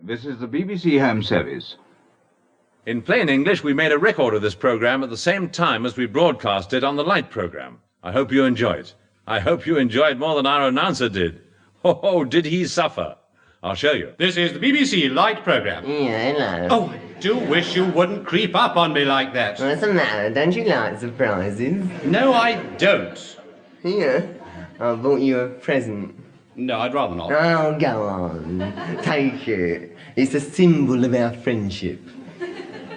This is the BBC Home Service. In plain English, we made a record of this program at the same time as we broadcast it on the Light program. I hope you enjoy it. I hope you enjoy it more than our announcer did. Oh, did he suffer? I'll show you. This is the BBC Light program. Yeah, hello. Oh, I do wish you wouldn't creep up on me like that. What's the matter? Don't you like surprises? No, I don't. Here, I bought you a present. No, I'd rather not. Oh, go on. Take it. It's a symbol of our friendship.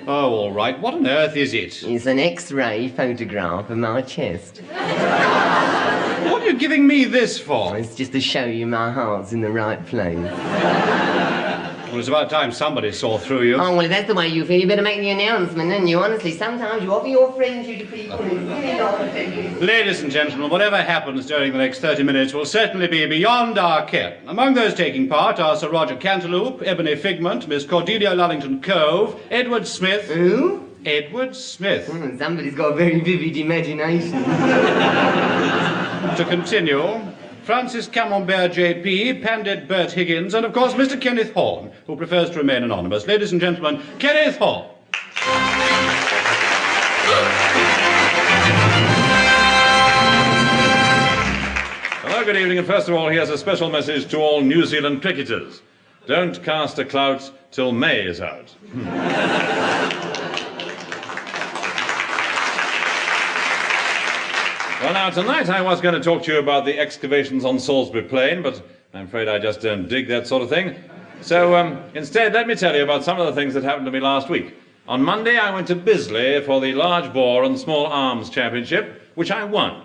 Oh, all right. What on earth is it? It's an X-ray photograph of my chest. What are you giving me this for? It's just to show you my heart's in the right place. Well, it's about time somebody saw through you. Oh, well, if that's the way you feel, you better make the announcement, and you honestly, sometimes you offer your friendship to people and it's really not offended. Ladies and gentlemen, whatever happens during the next 30 minutes will certainly be beyond our ken. Among those taking part are Sir Roger Cantaloupe, Ebony Figment, Miss Cordelia Lullington Cove, Edward Smith... Who? Edward Smith. Somebody's got a very vivid imagination. To continue, Francis Camembert J.P., Pandit Bert Higgins, and of course Mr. Kenneth Horne, who prefers to remain anonymous. Ladies and gentlemen, Kenneth Horne. Hello, good evening, and first of all, here's a special message to all New Zealand cricketers. Don't cast a clout till May is out. Well, now, tonight I was going to talk to you about the excavations on Salisbury Plain, but I'm afraid I just don't dig that sort of thing. So, instead, let me tell you about some of the things that happened to me last week. On Monday, I went to Bisley for the Large Bore and Small Arms Championship, which I won,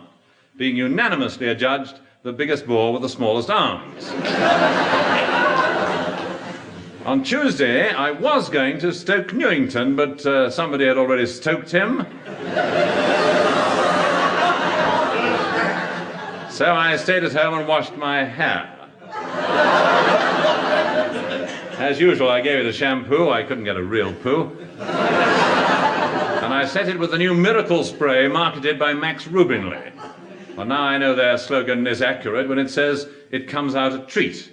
being unanimously adjudged the biggest bore with the smallest arms. On Tuesday, I was going to Stoke Newington, but somebody had already stoked him. So I stayed at home and washed my hair. As usual, I gave it a shampoo. I couldn't get a real poo. And I set it with the new miracle spray marketed by Max Rubinley. Well, now I know their slogan is accurate when it says, "It comes out a treat."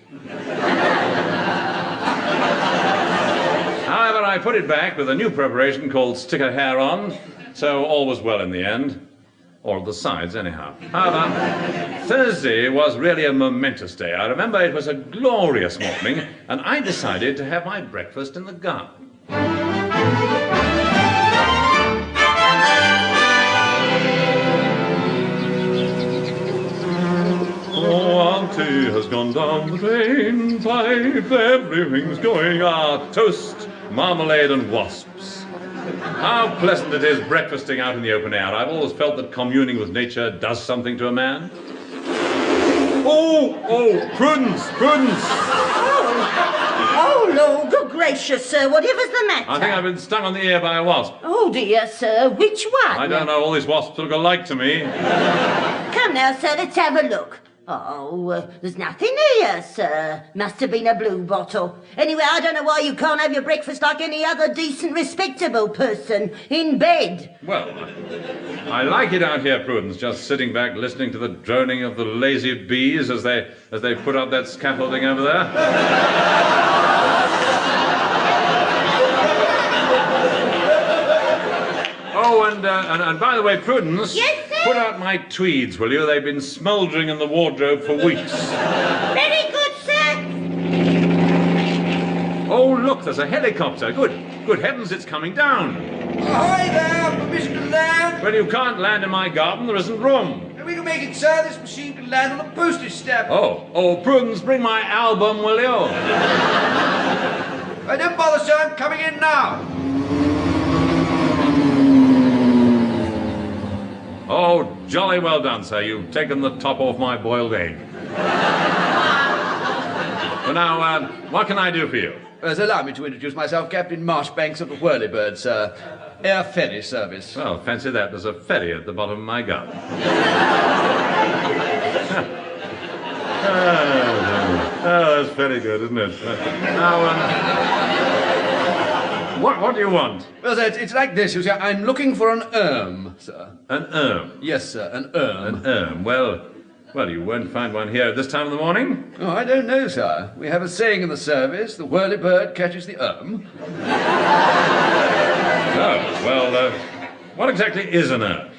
However, I put it back with a new preparation called Stick a Hair On, so all was well in the end. Or the sides, anyhow. However, Thursday was really a momentous day. I remember it was a glorious morning, and I decided to have my breakfast in the garden. Oh, Auntie has gone down the drain pipe, everything's going out. Toast, marmalade, and wasps. How pleasant it is breakfasting out in the open air. I've always felt that communing with nature does something to a man. Oh, Prudence! Oh, Lord, good gracious, sir, whatever's the matter? I think I've been stung on the ear by a wasp. Oh, dear, sir, which one? I don't know, all these wasps look alike to me. Come now, sir, let's have a look. Oh, there's nothing here, sir. Must have been a blue bottle. Anyway, I don't know why you can't have your breakfast like any other decent, respectable person, in bed. Well, I like it out here, Prudence, just sitting back listening to the droning of the lazy bees as they put up that scaffolding over there. Oh, and by the way, Prudence... Yes, sir? Put out my tweeds, will you? They've been smouldering in the wardrobe for weeks. Very good, sir. Oh, look, there's a helicopter. Good heavens, it's coming down. Hi there, permission to land? Well, you can't land in my garden. There isn't room. We can make it, sir. This machine can land on a postage stamp. Oh, Prudence, bring my album, will you? Don't bother, sir. I'm coming in now. Oh, jolly well done, sir. You've taken the top off my boiled egg. Well, now, what can I do for you? Allow me to introduce myself, Captain Marshbanks of the Whirlybird, sir. Air ferry service. Well, fancy that. There's a ferry at the bottom of my garden. Oh, that's very good, isn't it? Now, what do you want? Well, sir, it's like this, you see. I'm looking for an sir. An urn? Yes, sir, an urn. An urn. Well, Well, you won't find one here at this time of the morning. Oh, I don't know, sir. We have a saying in the service, the whirly bird catches the erm. Oh, well, what exactly is an urn?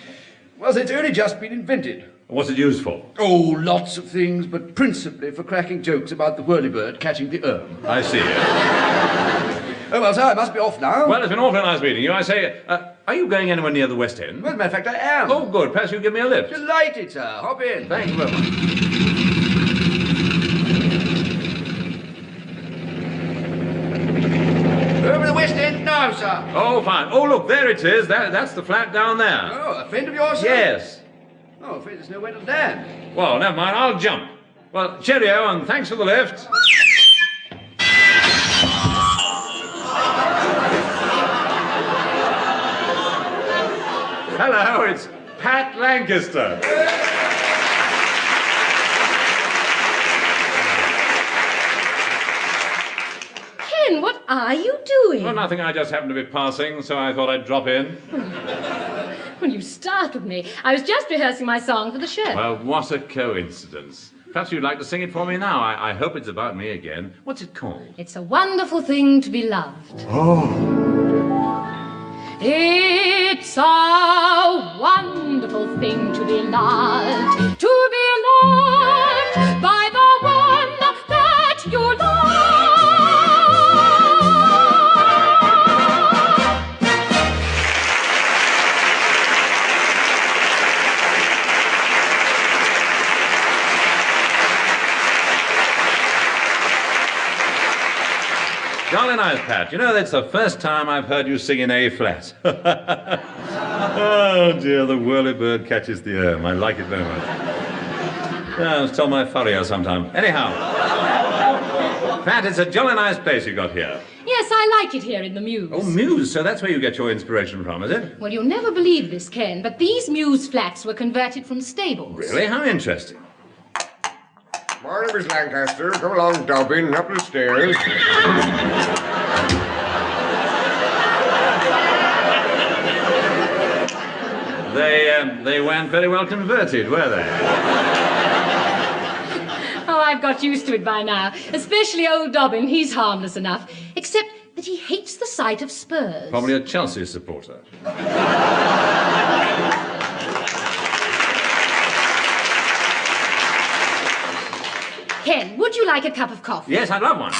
Well, it's only just been invented. What's it used for? Oh, lots of things, but principally for cracking jokes about the whirlybird catching the erm. I see. Oh, well, sir, I must be off now. Well, it's been awfully nice meeting you. I say, are you going anywhere near the West End? Well, as a matter of fact, I am. Oh, good. Perhaps you'll give me a lift. Delighted, sir. Hop in. Thank you very much. Over the West End now, sir. Oh, fine. Oh, look, there it is. That's the flat down there. Oh, a friend of yours, sir? Yes. Oh, I'm afraid there's nowhere to land. Well, never mind. I'll jump. Well, cheerio, and thanks for the lift. Hello, it's Pat Lancaster. Ken, what are you doing? Well, nothing. I just happened to be passing, so I thought I'd drop in. Well, you startled me. I was just rehearsing my song for the show. Well, what a coincidence. Perhaps you'd like to sing it for me now. I hope it's about me again. What's it called? It's a wonderful thing to be loved. Oh. It's a wonderful thing to be loved. To be loved by the one that you love. Jolly nice, Pat. You know, that's the first time I've heard you sing in A flat. Oh, dear, the whirlybird catches the erm. I like it very much. Yeah, I'll tell my furrier sometime. Anyhow, Pat, it's a jolly nice place you got here. Yes, I like it here in the Mews. Oh, Mews, so that's where you get your inspiration from, is it? Well, you'll never believe this, Ken, but these Mews flats were converted from stables. Really? How interesting. Morning, Miss Lancaster. Come along, Dobbin, up the stairs. They weren't very well converted, were they? Oh, I've got used to it by now. Especially old Dobbin. He's harmless enough. Except that he hates the sight of spurs. Probably a Chelsea supporter. Ken, would you like a cup of coffee? Yes, I'd love one.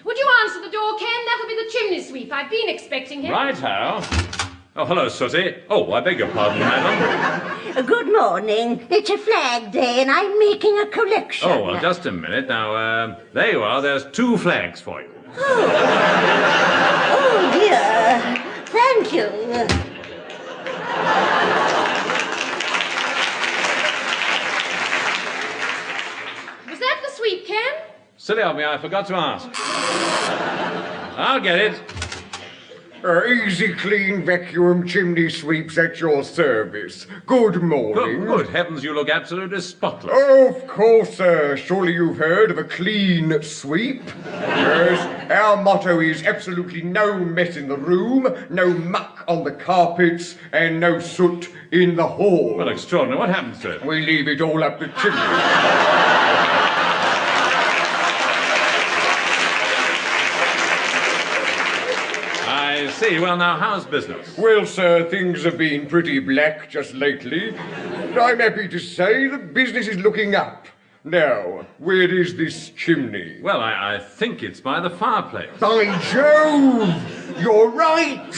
Would you answer the door, Ken? That'll be the chimney sweep. I've been expecting him. Right-ho. Oh, hello, Sooty. Oh, I beg your pardon, madam. Good morning. It's a flag day and I'm making a collection. Oh, well, just a minute. Now, there you are. There's 2 flags for you. Oh, dear. Thank you. Was that the sweep, Ken? Silly of me, I forgot to ask. I'll get it. Easy, clean vacuum chimney sweeps at your service. Good morning. Good heavens, you look absolutely spotless. Oh, of course, sir. Surely you've heard of a clean sweep? Yes. Our motto is absolutely no mess in the room, no muck on the carpets, and no soot in the hall. Well, extraordinary. What happens to it? We leave it all up the chimney. I see. Well, now, how's business? Well, sir, things have been pretty black just lately. But I'm happy to say the business is looking up. Now, where is this chimney? Well, I think it's by the fireplace. By Jove! You're right!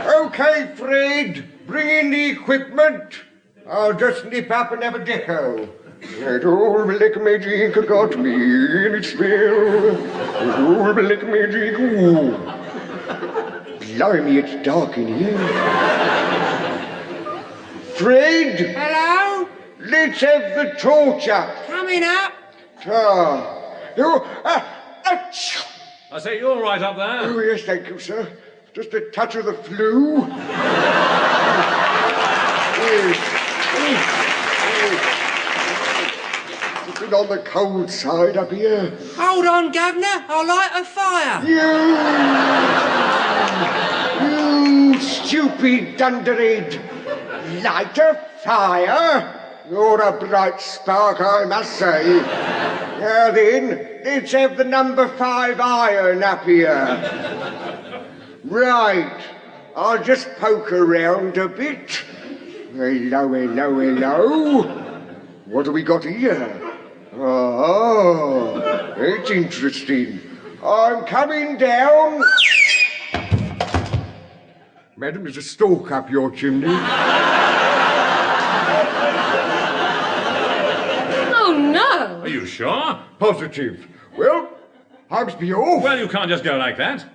OK, Fred, bring in the equipment. I'll just nip up and have a deco. That old black magic got me in its spell. That old black magic, ooh. Blimey, it's dark in here. Fred! Hello? Let's have the torch up. Coming up. I say, you all right up there? Oh, yes, thank you, sir. Just a touch of the flu. Yes. Looking on the cold side up here. Hold on, Governor. I'll light a fire. You stupid dunderhead. Light a fire? You're a bright spark, I must say. Now then, let's have the number 5 iron up here. Right, I'll just poke around a bit. Hello, hello, hello. What have we got here? Oh, it's interesting. I'm coming down. Madam, there's a stalk up your chimney. Oh, no. Are you sure? Positive. Well, I must be off. Well, you can't just go like that.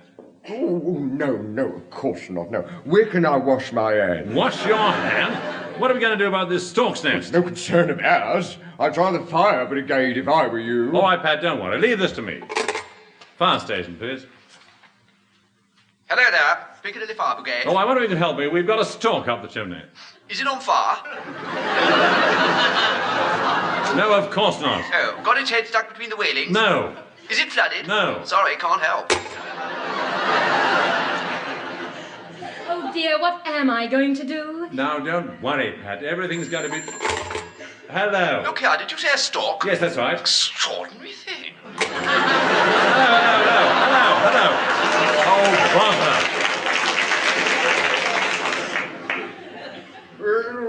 Oh, no, of course not, no. Where can I wash my hands? Wash your hand? What are we going to do about this stork's nest? No concern of ours. I'd try the fire brigade if I were you. All right, Pat, don't worry. Leave this to me. Fire station, please. Hello there, Piccadilly Fire Brigade. Oh, I wonder if you can help me. We've got a stork up the chimney. Is it on fire? No, of course not. Oh, got its head stuck between the railings? No. Is it flooded? No. Sorry, can't help. Oh, dear, what am I going to do? Now, don't worry, Pat. Everything's going to be... Hello. Look here, did you say a stork? Yes, that's right. Extraordinary thing. Hello. Oh, bother.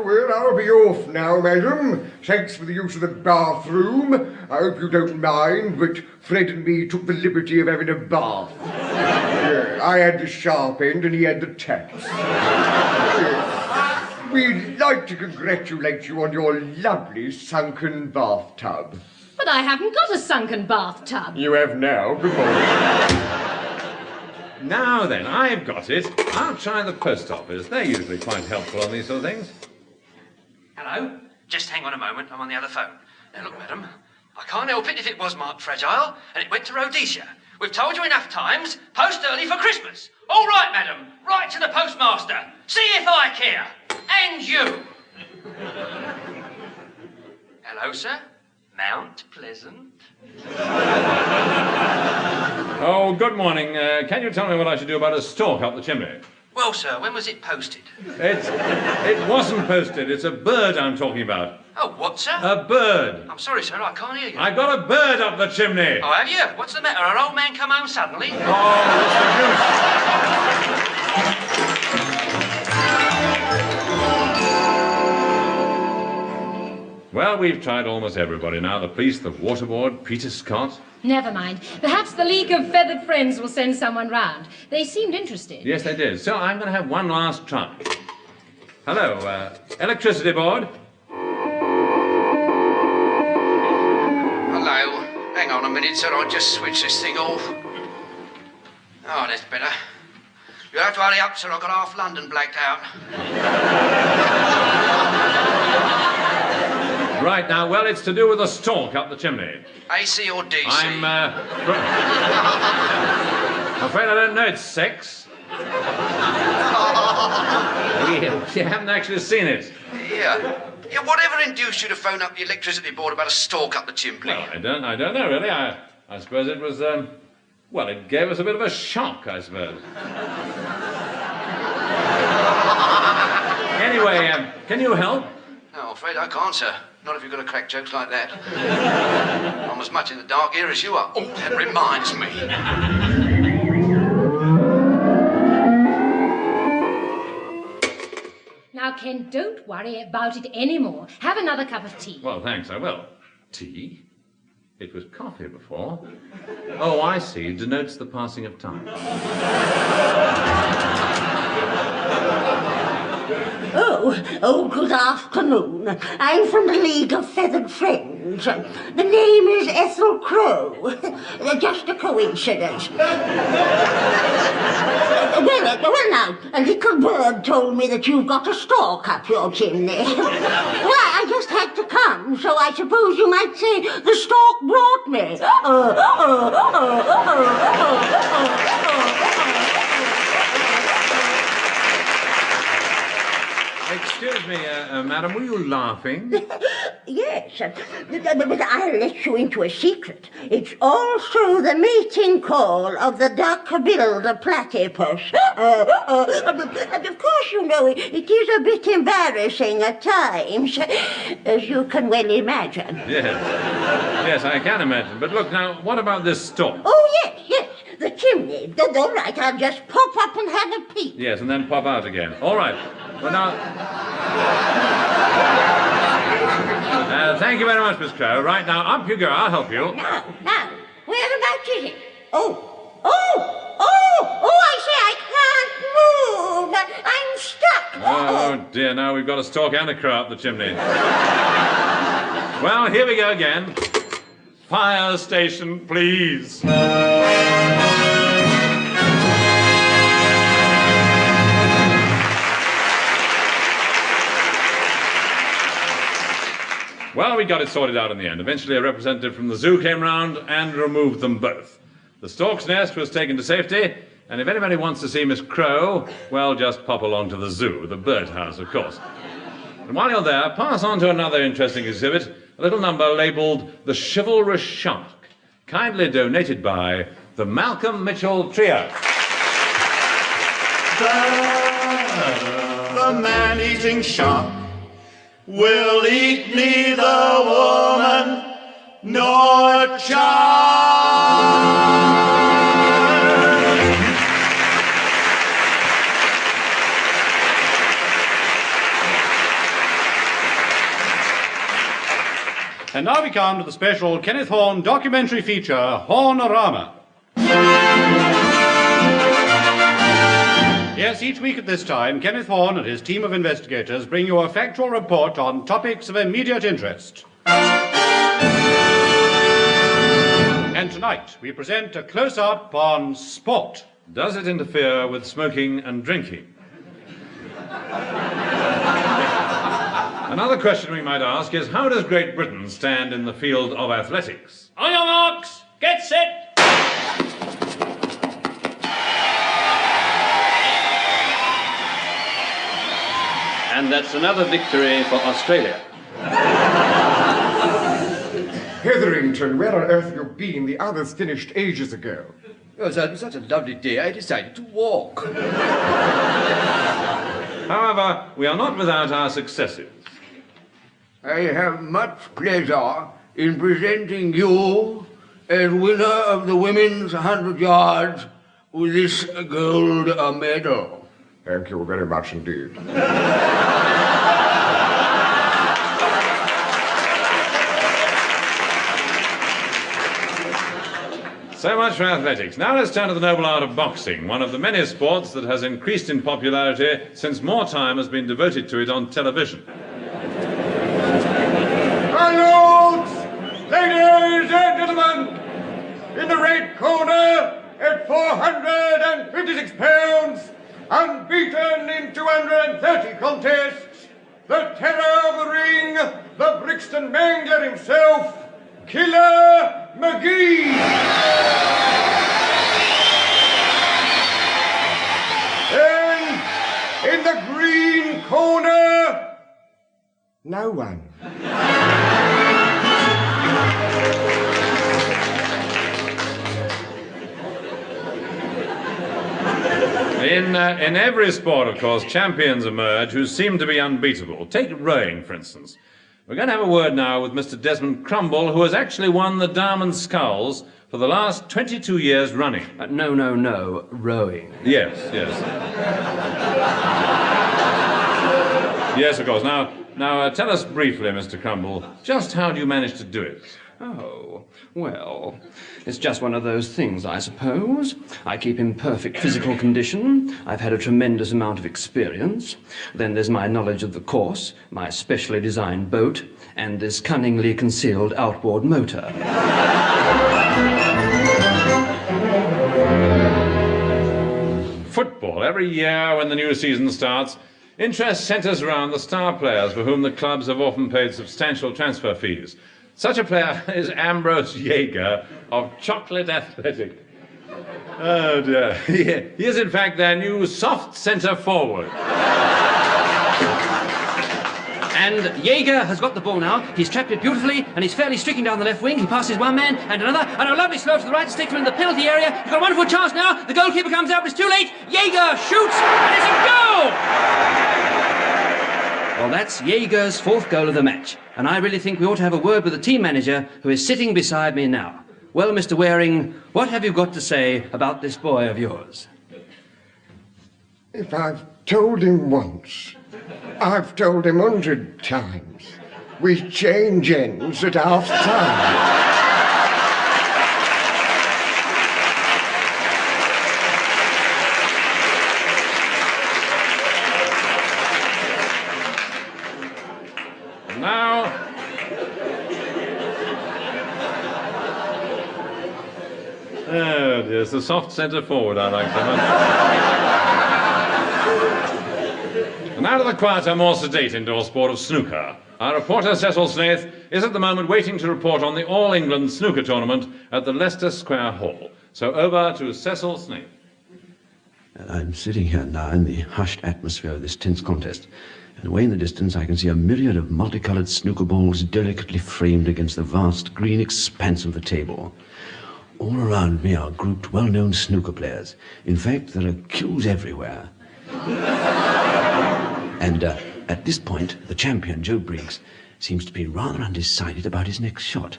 Well, I'll be off now, madam. Thanks for the use of the bathroom. I hope you don't mind, but Fred and me took the liberty of having a bath. Yeah, I had the sharp end and he had the tacks. We'd like to congratulate you on your lovely sunken bathtub. But I haven't got a sunken bathtub. You have now. Good morning. Now then, I've got it. I'll try the post office. They're usually quite helpful on these sort of things. Hello? Just hang on a moment, I'm on the other phone. Now look, madam, I can't help it if it was marked fragile and it went to Rhodesia. We've told you enough times, post early for Christmas. All right, madam, write to the postmaster. See if I care. And you. Hello, sir. Mount Pleasant. Oh, good morning. Can you tell me what I should do about a stork up the chimney? Well, sir, when was it posted? It wasn't posted. It's a bird I'm talking about. Oh, what, sir? A bird. I'm sorry, sir, I can't hear you. I've got a bird up the chimney. Oh, have you? What's the matter? Our old man come home suddenly? Oh, what's the use? Well, we've tried almost everybody now. The police, the water board, Peter Scott. Never mind. Perhaps the League of Feathered Friends will send someone round. They seemed interested. Yes, they did. So I'm going to have one last try. Hello, electricity board. Hello. Hang on a minute, sir. I'll just switch this thing off. Oh, that's better. You'll have to hurry up, sir. I've got half London blacked out. Right now, well, it's to do with a stork up the chimney. AC or DC? I'm afraid I don't know it's sex. You haven't actually seen it. Yeah, whatever induced you to phone up the electricity board about a stork up the chimney? Well, I don't know, really. I suppose it was, well, it gave us a bit of a shock, I suppose. Anyway, can you help? No, I'm afraid I can't, sir. Not if you're going to crack jokes like that. I'm as much in the dark here as you are. Oh, that reminds me. Now, Ken, don't worry about it anymore. Have another cup of tea. Well, thanks, I will. Tea? It was coffee before. Oh, I see. It denotes the passing of time. Oh, good afternoon. I'm from the League of Feathered Friends. The name is Ethel Crow. Just a coincidence. Well now, a little bird told me that you've got a stork up your chimney. Well, I just had to come, so I suppose you might say the stork brought me. Excuse me, madam, were you laughing? Yes, but I'll let you into a secret. It's all through the mating call of the duck-billed platypus. And of course, you know, it is a bit embarrassing at times, as you can well imagine. Yes, I can imagine. But look, now, what about this stork? Oh, yes, the chimney. All right, I'll just pop up and have a peek. Yes, and then pop out again. All right. Well, now... thank you very much, Miss Crow. Right, now, up you go. I'll help you. Now, whereabouts is it? Oh, I say I can't move. I'm stuck. Oh, dear, now we've got a stork and a crow up the chimney. Well, here we go again. Fire station, please. Well, we got it sorted out in the end. Eventually, a representative from the zoo came round and removed them both. The stork's nest was taken to safety, and if anybody wants to see Miss Crow, well, just pop along to the zoo, the birdhouse, of course. And while you're there, pass on to another interesting exhibit, a little number labelled The Chivalrous Shark, kindly donated by the Malcolm Mitchell Trio. The man-eating shark will eat neither woman nor child. And now we come to the special Kenneth Horne documentary feature, Hornorama. Yes, each week at this time, Kenneth Horne and his team of investigators bring you a factual report on topics of immediate interest. And tonight, we present a close-up on sport. Does it interfere with smoking and drinking? Another question we might ask is, how does Great Britain stand in the field of athletics? On your marks, get set. And that's another victory for Australia. Hetherington, where on earth have you been? The others finished ages ago. It was such a lovely day, I decided to walk. However, we are not without our successes. I have much pleasure in presenting you as winner of the women's 100 yards with this gold medal. Thank you very much indeed. So much for athletics. Now let's turn to the noble art of boxing, one of the many sports that has increased in popularity since more time has been devoted to it on television. My lords, ladies and gentlemen, in the red corner at 456 pounds, unbeaten in 230 contests, the terror of the ring, the Brixton Mangler himself, Killer McGee. And in the green corner, no one. In every sport, of course, champions emerge who seem to be unbeatable. Take rowing, for instance. We're going to have a word now with Mr. Desmond Crumble, who has actually won the Diamond Sculls for the last 22 years running. No, rowing. Yes. Yes, of course. Now, tell us briefly, Mr. Crumble, just how do you manage to do it? Oh, well, it's just one of those things, I suppose. I keep in perfect physical condition. I've had a tremendous amount of experience. Then there's my knowledge of the course, my specially designed boat, and this cunningly concealed outboard motor. Football. Every year when the new season starts, interest centres around the star players for whom the clubs have often paid substantial transfer fees. Such a player is Ambrose Jaeger of Chocolate Athletic. Oh dear. He is in fact their new soft centre forward. And Jaeger has got the ball now. He's trapped it beautifully, and he's fairly streaking down the left wing. He passes one man and another, and a lovely slow to the right to stick him in the penalty area. He's got a wonderful chance now. The goalkeeper comes out, but it's too late. Jaeger shoots, and it's a goal! Well, that's Jaeger's 4th goal of the match, and I really think we ought to have a word with the team manager, who is sitting beside me now. Well, Mr. Waring, what have you got to say about this boy of yours? If I've told him once, I've told him 100 times. We change ends at half time. Now, oh dear, it's the soft centre forward I like so much. And now to the quieter, more sedate indoor sport of snooker. Our reporter Cecil Snaith is at the moment waiting to report on the All England snooker tournament at the Leicester Square Hall. So over to Cecil Snaith. I'm sitting here now in the hushed atmosphere of this tense contest, and away in the distance I can see a myriad of multicoloured snooker balls delicately framed against the vast green expanse of the table. All around me are grouped well-known snooker players. In fact, there are queues everywhere. And at this point, the champion, Joe Briggs, seems to be rather undecided about his next shot.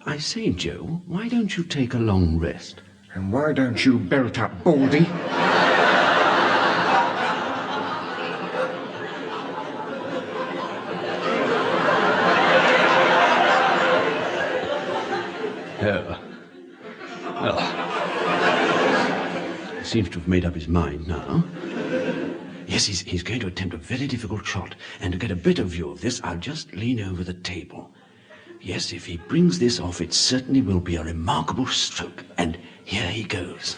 I say, Joe, why don't you take a long rest? And why don't you belt up, Baldy? Oh. Well, he seems to have made up his mind now. Yes, he's going to attempt a very difficult shot, and to get a better view of this, I'll just lean over the table. Yes, if he brings this off, it certainly will be a remarkable stroke, and here he goes.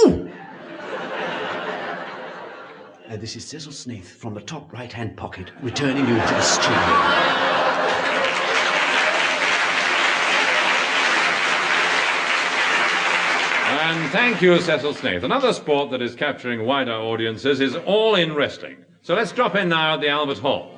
Ooh! This is Cecil Snaith from the top right-hand pocket, returning you to the studio. And thank you, Cecil Snaith. Another sport that is capturing wider audiences is all-in wrestling. So let's drop in now at the Albert Hall.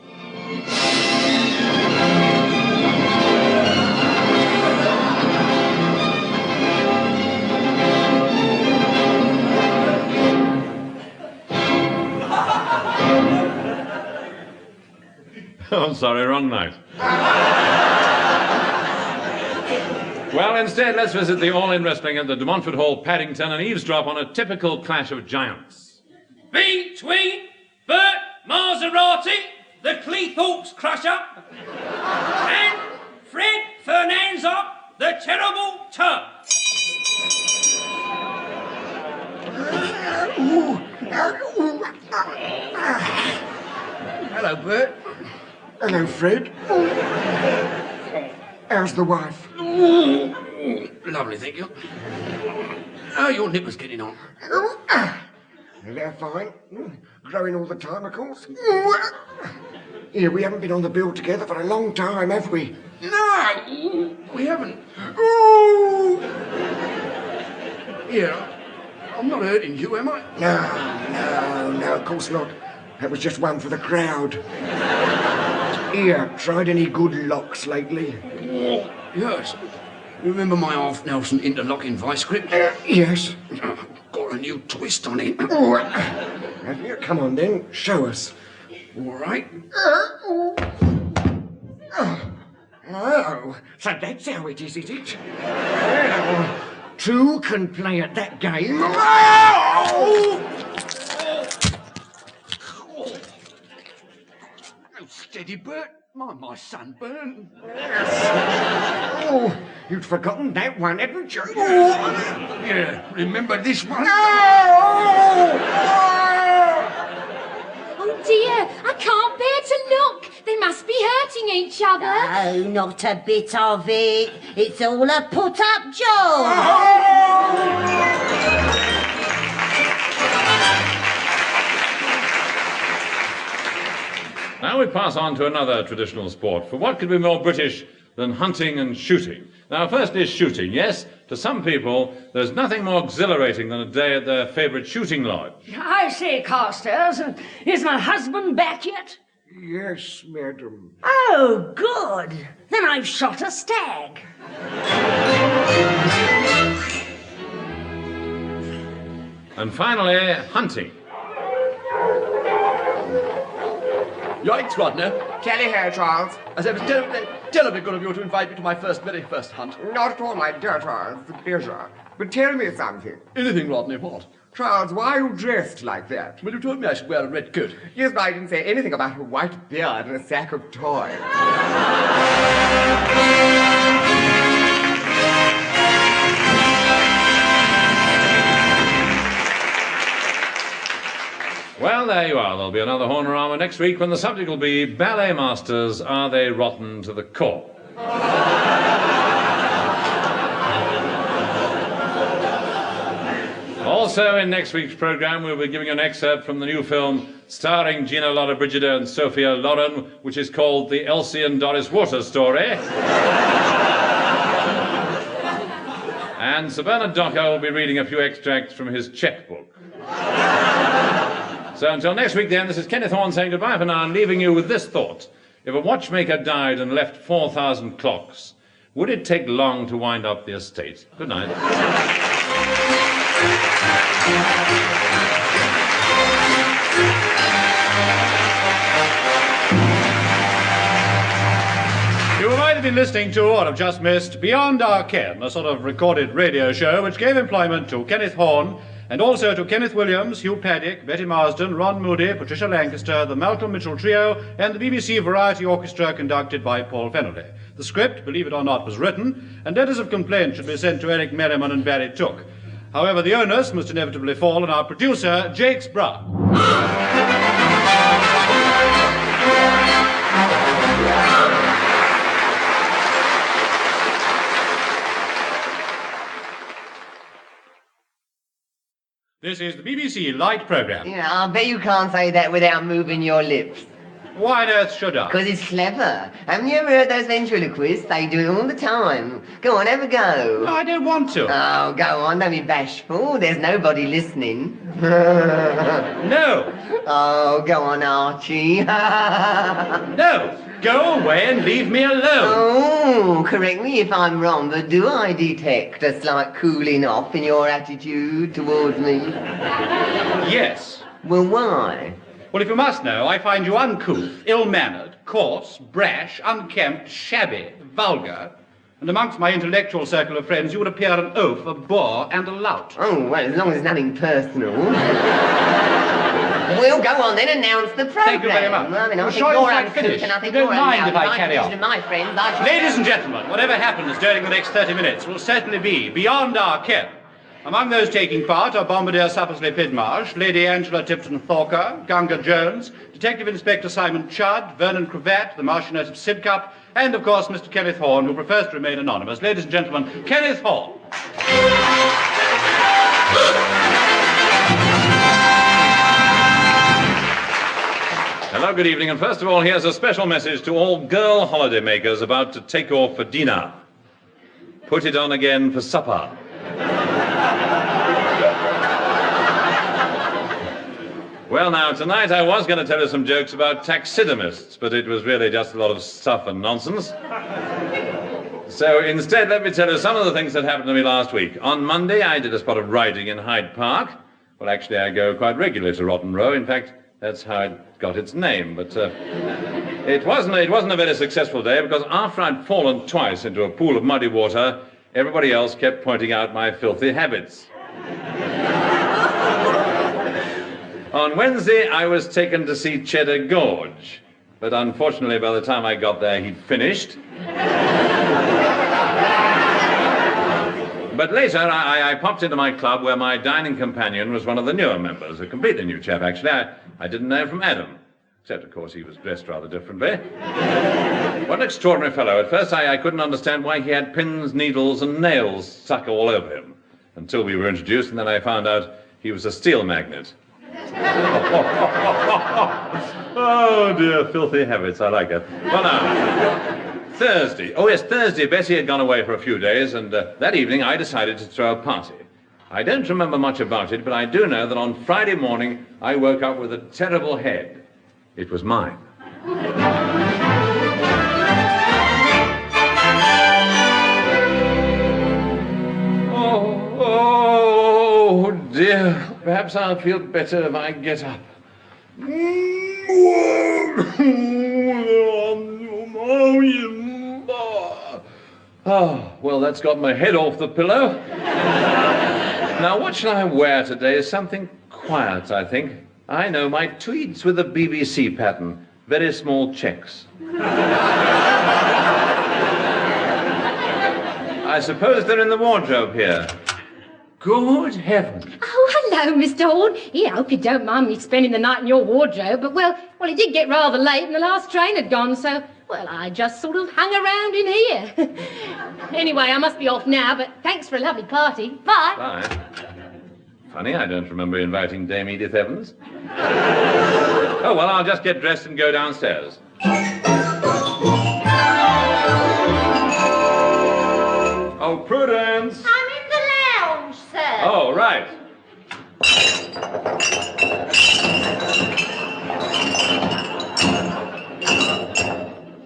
Oh, I'm sorry, wrong night. Well, instead, let's visit the all-in wrestling at the De Montfort Hall, Paddington, and eavesdrop on a typical clash of giants. Between Bert Maserati, the Cleethorpes Crusher, and Fred Fernanza, the Terrible Turk. Hello, Bert. Hello, Fred. How's the wife? Lovely, thank you. How are your nippers getting on? They're fine. Growing all the time, of course. Yeah, we haven't been on the bill together for a long time, have we? No, we haven't. Yeah, I'm not hurting you, am I? No, of course not. That was just one for the crowd. Here, tried any good locks lately? Yes. Remember my half Nelson interlocking vice grip? Yes. Got a new twist on it. Have you? Come on then, show us. All right. Oh, so that's how it is it? Well, two can play at that game. Steady, Bert. My sunburn. Oh, you'd forgotten that one, hadn't you? Yeah, remember this one? Oh dear, I can't bear to look. They must be hurting each other. Oh, not a bit of it. It's all a put-up job. Now we pass on to another traditional sport, for what could be more British than hunting and shooting? Now, first is shooting. Yes, to some people, there's nothing more exhilarating than a day at their favourite shooting lodge. I say, Carstairs, is my husband back yet? Yes, madam. Oh, good. Then I've shot a stag. And finally, hunting. Yikes, Rodney. Tally ho, Charles. As it was terribly good of you to invite me to my very first hunt. Not at all, my dear Charles. It's a pleasure. But tell me something. Anything, Rodney, what? Charles, why are you dressed like that? Well, you told me I should wear a red coat. Yes, but I didn't say anything about a white beard and a sack of toys. Well, there you are. There'll be another Hornorama next week when the subject will be Ballet Masters, Are They Rotten to the Core? Also, in next week's programme, we'll be giving you an excerpt from the new film starring Gina Lollobrigida and Sophia Loren, which is called The Elsie and Doris Waters Story. And Sir Bernard Docker will be reading a few extracts from his checkbook. So until next week then, this is Kenneth Horne saying goodbye for now and leaving you with this thought. If a watchmaker died and left 4,000 clocks, would it take long to wind up the estate? Good night. You have either been listening to or have just missed Beyond Our Ken, a sort of recorded radio show which gave employment to Kenneth Horne and also to Kenneth Williams, Hugh Paddick, Betty Marsden, Ron Moody, Patricia Lancaster, the Malcolm Mitchell Trio, and the BBC Variety Orchestra conducted by Paul Fennelly. The script, believe it or not, was written, and letters of complaint should be sent to Eric Merriman and Barry Took. However, the onus must inevitably fall on our producer, Jakes Brown. This is the BBC Light programme. Yeah, I bet you can't say that without moving your lips. Why on earth should I? Because it's clever. Haven't you ever heard those ventriloquists? They do it all the time. Go on, have a go. No, I don't want to. Oh, go on, don't be bashful. There's nobody listening. No. Oh, go on, Archie. No. Go away and leave me alone. Oh, correct me if I'm wrong, but do I detect a slight cooling off in your attitude towards me? Yes. Well, why? Well, if you must know, I find you uncouth, ill-mannered, coarse, brash, unkempt, shabby, vulgar, and amongst my intellectual circle of friends you would appear an oaf, a bore, and a lout. Oh, well, as long as it's nothing personal. Well, go on then, announce the programme. Thank you very much. I mean, I Well, think sure, you're in fact, uncouth, finish. and I think You don't you're mind if I unloud. carry My on. friends, my friends, I should... Ladies and gentlemen, whatever happens during the next 30 minutes will certainly be beyond our ken. Among those taking part are Bombardier Suppersley Pidmarsh, Lady Angela Tipton Thorker, Gunga Jones, Detective Inspector Simon Chudd, Vernon Cravat, the Marchioness of Sidcup, and, of course, Mr. Kenneth Horne, who prefers to remain anonymous. Ladies and gentlemen, Kenneth Horne. Hello, good evening, and first of all, here's a special message to all girl holidaymakers about to take off for dinner. Put it on again for supper. Well, now, tonight I was going to tell you some jokes about taxidermists, but it was really just a lot of stuff and nonsense. So instead, let me tell you some of the things that happened to me last week. On Monday, I did a spot of riding in Hyde Park. Well, actually, I go quite regularly to Rotten Row. In fact, that's how it got its name. But it wasn't a very successful day because after I'd fallen twice into a pool of muddy water, everybody else kept pointing out my filthy habits. On Wednesday, I was taken to see Cheddar Gorge, but unfortunately, by the time I got there, he'd finished. But later, I popped into my club where my dining companion was one of the newer members, a completely new chap, actually. I didn't know him from Adam, except, of course, he was dressed rather differently. What an extraordinary fellow. At first, I couldn't understand why he had pins, needles, and nails stuck all over him, until we were introduced, and then I found out he was a steel magnet. Oh, dear, filthy habits. I like that. Well, now, Thursday. Oh, yes, Thursday. Bessie had gone away for a few days, and that evening I decided to throw a party. I don't remember much about it, but I do know that on Friday morning I woke up with a terrible head. It was mine. Oh, dear. Perhaps I'll feel better if I get up. Oh, well, that's got my head off the pillow. Now, what shall I wear today? Something quiet, I think. I know, my tweeds with the BBC pattern. Very small checks. I suppose they're in the wardrobe here. Good heavens. Oh, hello, Mr. Horne. Yeah, I hope you don't mind me spending the night in your wardrobe, but, well, it did get rather late and the last train had gone, so, well, I just sort of hung around in here. Anyway, I must be off now, but thanks for a lovely party. Bye. Bye. Funny, I don't remember inviting Dame Edith Evans. Oh, well, I'll just get dressed and go downstairs. Oh, Prudence! I'm in the lounge, sir. Oh, right.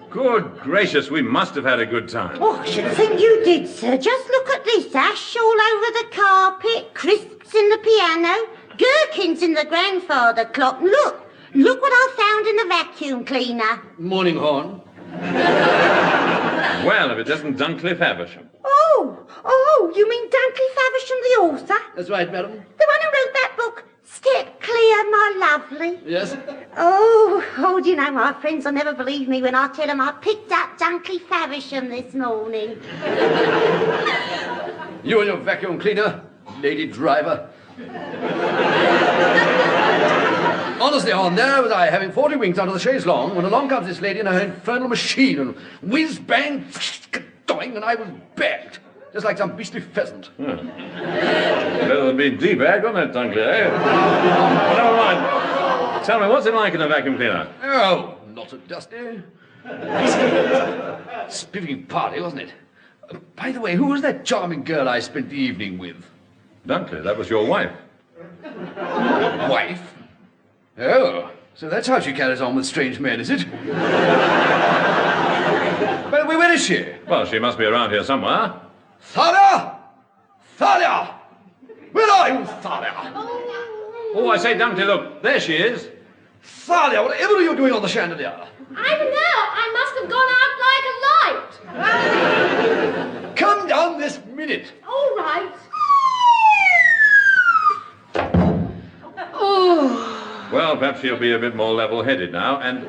Good gracious, we must have had a good time. Oh, I should think you did, sir. Just look at this. Ash all over the carpet, crisps in the piano, gherkins in the grandfather clock. Look what I found in the vacuum cleaner. Morning, Horne. Well, if it isn't Dunkley Faversham. Oh, you mean Dunkley Faversham, the author? That's right, madam. The one who wrote that book, Step Clear, My Lovely. Yes? Oh, do you know, my friends will never believe me when I tell them I picked up Dunkley Faversham this morning. You and your vacuum cleaner, lady driver. Honestly, Horne, there was I having 40 winks under the chaise long when along comes this lady in her infernal machine and whiz, bang, doing, and I was bagged. Just like some beastly pheasant. Better than being debagged, wasn't it, Dunkley, eh? Never mind. Tell me, what's it like in a vacuum cleaner? Oh, not so dusty. Spiffing party, wasn't it? By the way, who was that charming girl I spent the evening with? Dunkley, that was your wife. Wife? Oh, so that's how she carries on with strange men, is it? By the way, where is she? Well, she must be around here somewhere. Thalia! Thalia! Where are you, Thalia? Oh, I say, Dunkley, look, there she is. Thalia, whatever are you doing on the chandelier? I don't know. I must have gone out like a light. Come down this minute. All right. Oh. Well, perhaps she'll be a bit more level-headed now, and...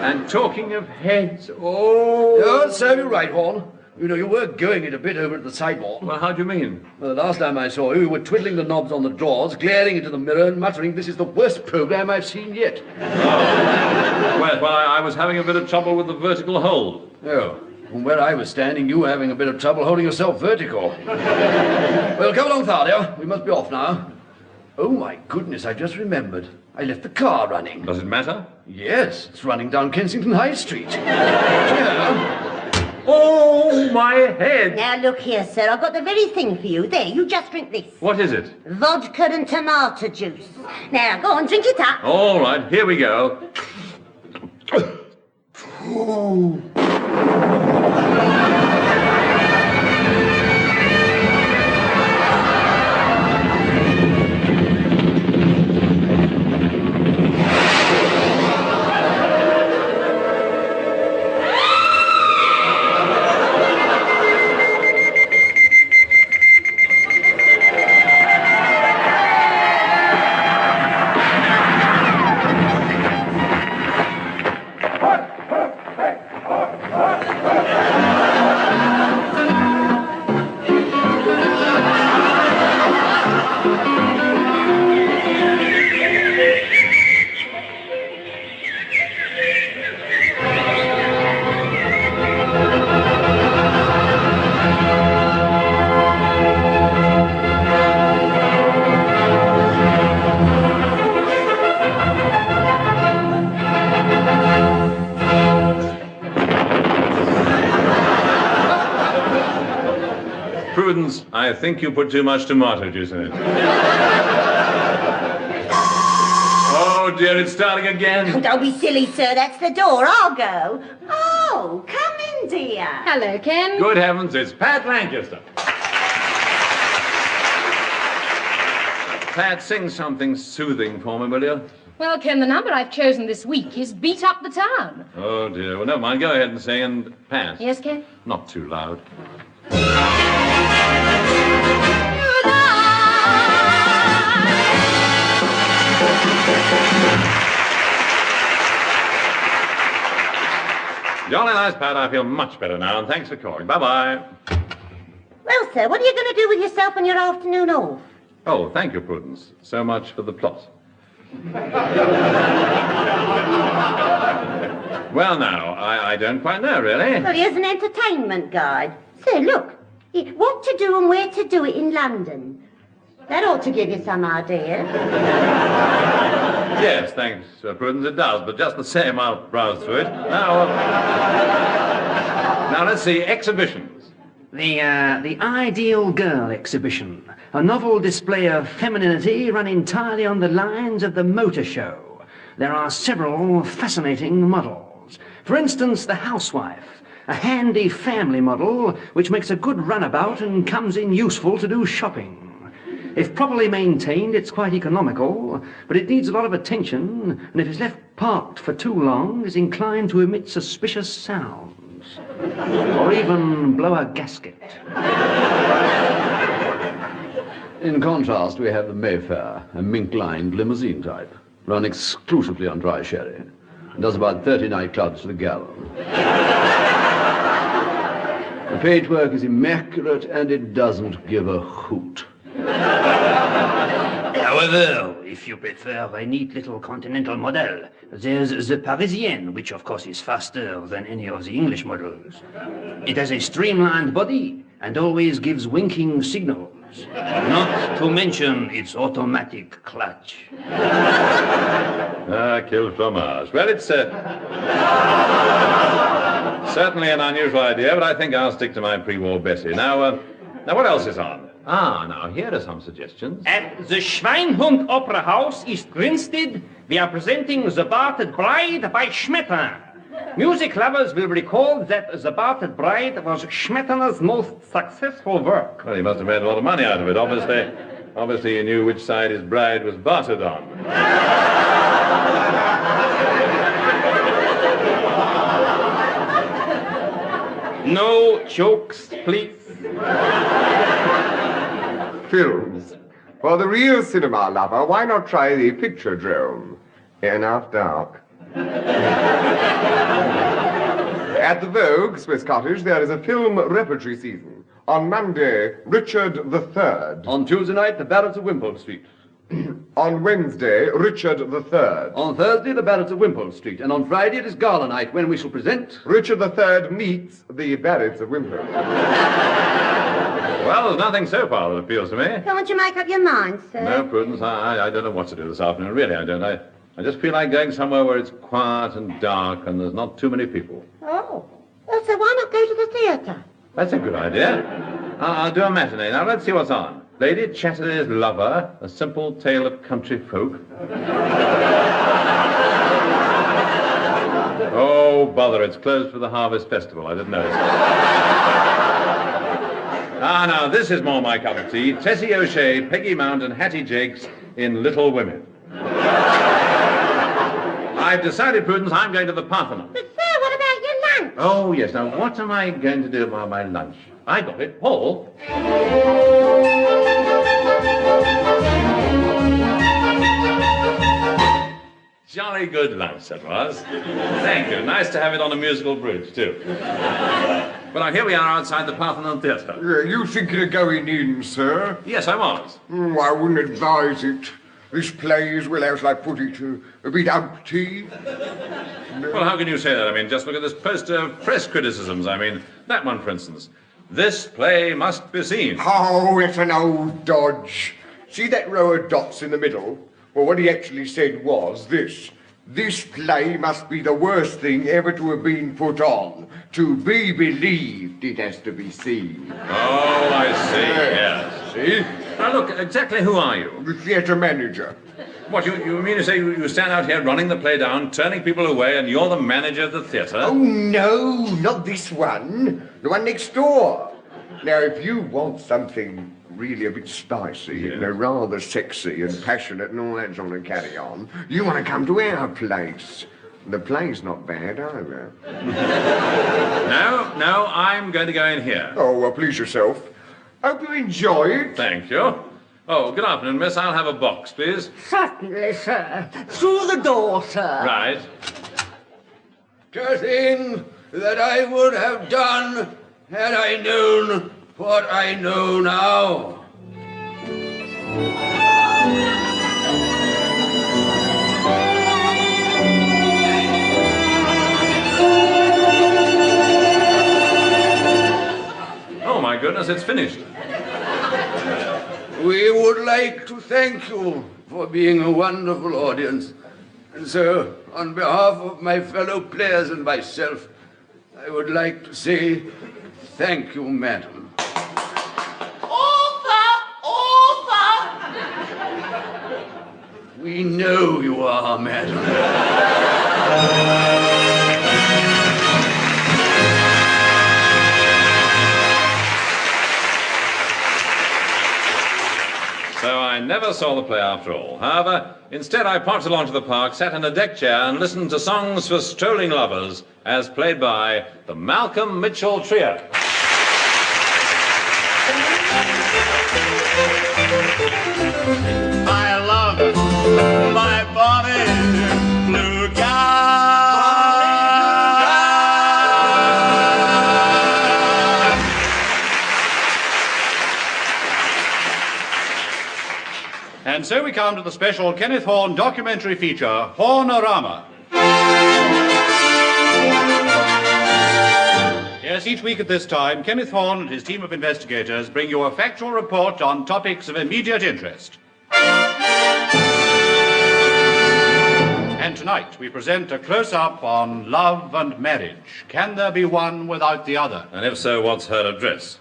and talking of heads, Oh, serve you right, Horne. You know, you were going it a bit over at the sideboard. Well, how do you mean? Well, the last time I saw you, you were twiddling the knobs on the drawers, glaring into the mirror and muttering, "This is the worst programme I've seen yet." Oh. Well, I was having a bit of trouble with the vertical hold. Oh. From where I was standing, you were having a bit of trouble holding yourself vertical. Well, come along, Thalia. We must be off now. Oh, my goodness, I just remembered. I left the car running. Does it matter? Yes, it's running down Kensington High Street. Yeah. Oh, my head! Now, look here, sir. I've got the very thing for you. There, you just drink this. What is it? Vodka and tomato juice. Now, go on, drink it up. All right, here we go. Prudence, I think you put too much tomato juice in it. Oh, Oh, dear, it's starting again. Oh, don't be silly, sir. That's the door. I'll go. Oh, come in, dear. Hello, Ken. Good heavens, it's Pat Lancaster. Pat, sing something soothing for me, will you? Well, Ken, the number I've chosen this week is Beat Up the Town. Oh, dear. Well, never mind. Go ahead and sing, and Pat. Yes, Ken? Not too loud. Jolly nice, Pat. I feel much better now, and thanks for calling. Bye-bye. Well, sir, what are you going to do with yourself on your afternoon off? Oh, thank you, Prudence. So much for the plot. Well, now, I don't quite know, really. Well, here's an entertainment guide. Sir, look. What to do and where to do it in London. That ought to give you some idea. Yes, thanks, Prudence, it does. But just the same, I'll browse through it. Now, let's see. Exhibitions. The Ideal Girl exhibition. A novel display of femininity run entirely on the lines of the motor show. There are several fascinating models. For instance, the housewife, a handy family model which makes a good runabout and comes in useful to do shopping. If properly maintained, it's quite economical, but it needs a lot of attention, and if it's left parked for too long, is inclined to emit suspicious sounds, or even blow a gasket. In contrast, we have the Mayfair, a mink-lined limousine type, run exclusively on dry sherry, and does about 30 nightclubs to the gallon. The paintwork is immaculate, and it doesn't give a hoot. However, if you prefer a neat little continental model, there's the Parisienne, which of course is faster than any of the English models. It has a streamlined body and always gives winking signals, not to mention its automatic clutch. Quel fromage. Well, it's certainly an unusual idea, but I think I'll stick to my pre-war Bessie. Now, what else is on? Now, here are some suggestions. At the Schweinhund Opera House, East Grinstead, we are presenting The Barted Bride by Schmetterner. Music lovers will recall that The Barted Bride was Schmetterner's most successful work. Well, he must have made a lot of money out of it. Obviously he knew which side his bride was bartered on. No jokes, please. Films. For the real cinema lover, why not try the picture drone? In Half Dark. At the Vogue, Swiss Cottage, there is a film repertory season. On Monday, Richard III. On Tuesday night, The Ballads of Wimpole Street. On Wednesday, Richard III. On Thursday, The Ballads of Wimpole Street. And on Friday, it is Gala night, when we shall present... Richard III meets The Ballads of Wimpole. Well, there's nothing so far that appeals to me. Can't you make up your mind, sir? No, Prudence, I don't know what to do this afternoon. Really, I don't. I just feel like going somewhere where it's quiet and dark and there's not too many people. Oh. Well, so why not go to the theatre? That's a good idea. I'll do a matinee. Now, let's see what's on. Lady Chatterley's Lover, A Simple Tale of Country Folk. Oh, bother, it's closed for the Harvest Festival. I didn't notice. Now, this is more my cup of tea. Tessie O'Shea, Peggy Mount, and Hattie Jakes in Little Women. I've decided, Prudence, I'm going to the Parthenon. But, sir, what about your lunch? Oh, yes. Now, what am I going to do about my lunch? I got it. Paul? Jolly good lunch, that was. Thank you. Nice to have it on a musical bridge, too. Well, now, here we are outside the Parthenon Theatre. You thinking of going in, sir? Yes, I was. I wouldn't advise it. This play is, well, how shall I put it, a bit empty. Well, how can you say that? I mean, just look at this poster of press criticisms. I mean, that one, for instance. This play must be seen. Oh, it's an old dodge. See that row of dots in the middle? Well, what he actually said was this. This play must be the worst thing ever to have been put on. To be believed, it has to be seen. Oh, I see, yes. See? Now, look, exactly who are you? The theatre manager. What, you mean to say you stand out here running the play down, turning people away, and you're the manager of the theatre? Oh, no, not this one. The one next door. Now, if you want something really a bit spicy, you know, rather sexy and passionate and all that sort of carry on, you want to come to our place. The play's not bad either. No, I'm going to go in here. Oh, well, please yourself. Hope you enjoy it. Thank you. Oh, good afternoon, miss. I'll have a box, please. Certainly, sir. Through the door, sir. Right. To think that I would have done had I known what I know now. Oh, my goodness, it's finished. We would like to thank you for being a wonderful audience. And so, on behalf of my fellow players and myself, I would like to say thank you, madam. Author! We know you are, madam. So I never saw the play after all. However, instead I popped along to the park, sat in a deck chair and listened to Songs for Strolling Lovers as played by the Malcolm Mitchell Trio. I love my Bonnie blue gown. And so we come to the special Kenneth Horne documentary feature, Hornorama. Yes, each week at this time, Kenneth Horne and his team of investigators bring you a factual report on topics of immediate interest. And tonight we present a close-up on love and marriage. Can there be one without the other? And if so, what's her address?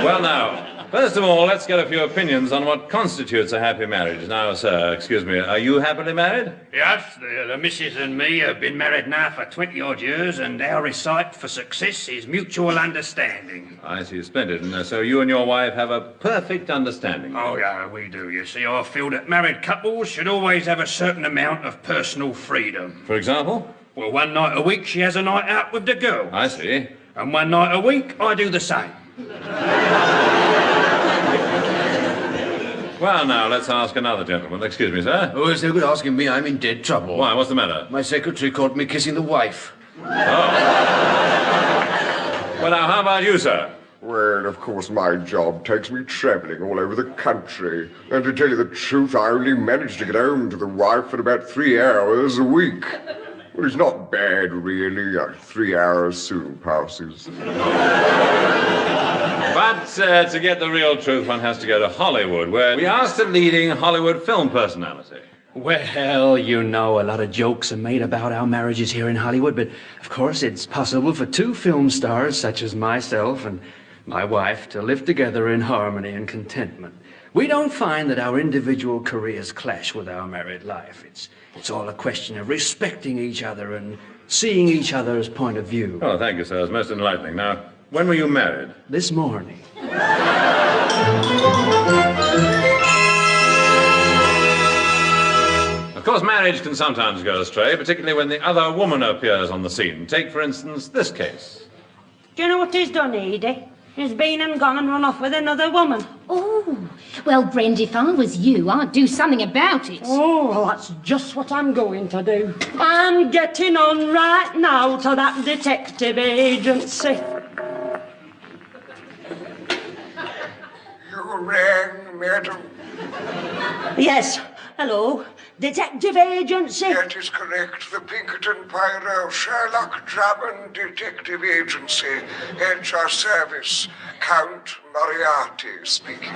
Well, now, first of all, let's get a few opinions on what constitutes a happy marriage. Now, sir, excuse me, are you happily married? Yes, the missus and me have been married now for 20-odd years, and our recipe for success is mutual understanding. I see, splendid. And so you and your wife have a perfect understanding. Oh, yeah, we do. You see, I feel that married couples should always have a certain amount of personal freedom. For example? Well, one night a week she has a night out with the girls. I see. And one night a week I do the same. Well, now, let's ask another gentleman. Excuse me, sir. Oh, it's no good asking me. I'm in dead trouble. Why, what's the matter? My secretary caught me kissing the wife. Oh. Well, now, how about you, sir? Well, of course, my job takes me travelling all over the country. And to tell you the truth, I only manage to get home to the wife for about 3 hours a week. Well, it's not bad, really. 3 hours soon passes. But to get the real truth, one has to go to Hollywood, where we asked a leading Hollywood film personality. Well, you know, a lot of jokes are made about our marriages here in Hollywood, but of course it's possible for two film stars, such as myself and my wife, to live together in harmony and contentment. We don't find that our individual careers clash with our married life. It's all a question of respecting each other and seeing each other's point of view. Oh, thank you, sir. It's most enlightening. Now, when were you married? This morning. Of course, marriage can sometimes go astray, particularly when the other woman appears on the scene. Take, for instance, this case. Do you know what he's done, Edie? He's been and gone and run off with another woman. Oh, well, Brenda, if I was you, I'd do something about it. Oh, well, that's just what I'm going to do. I'm getting on right now to that detective agency. You rang, madam? Yes. Hello. Detective agency? That is correct. The Pinkerton Poirot Sherlock Drummond Detective Agency. At your service. Count Moriarty speaking.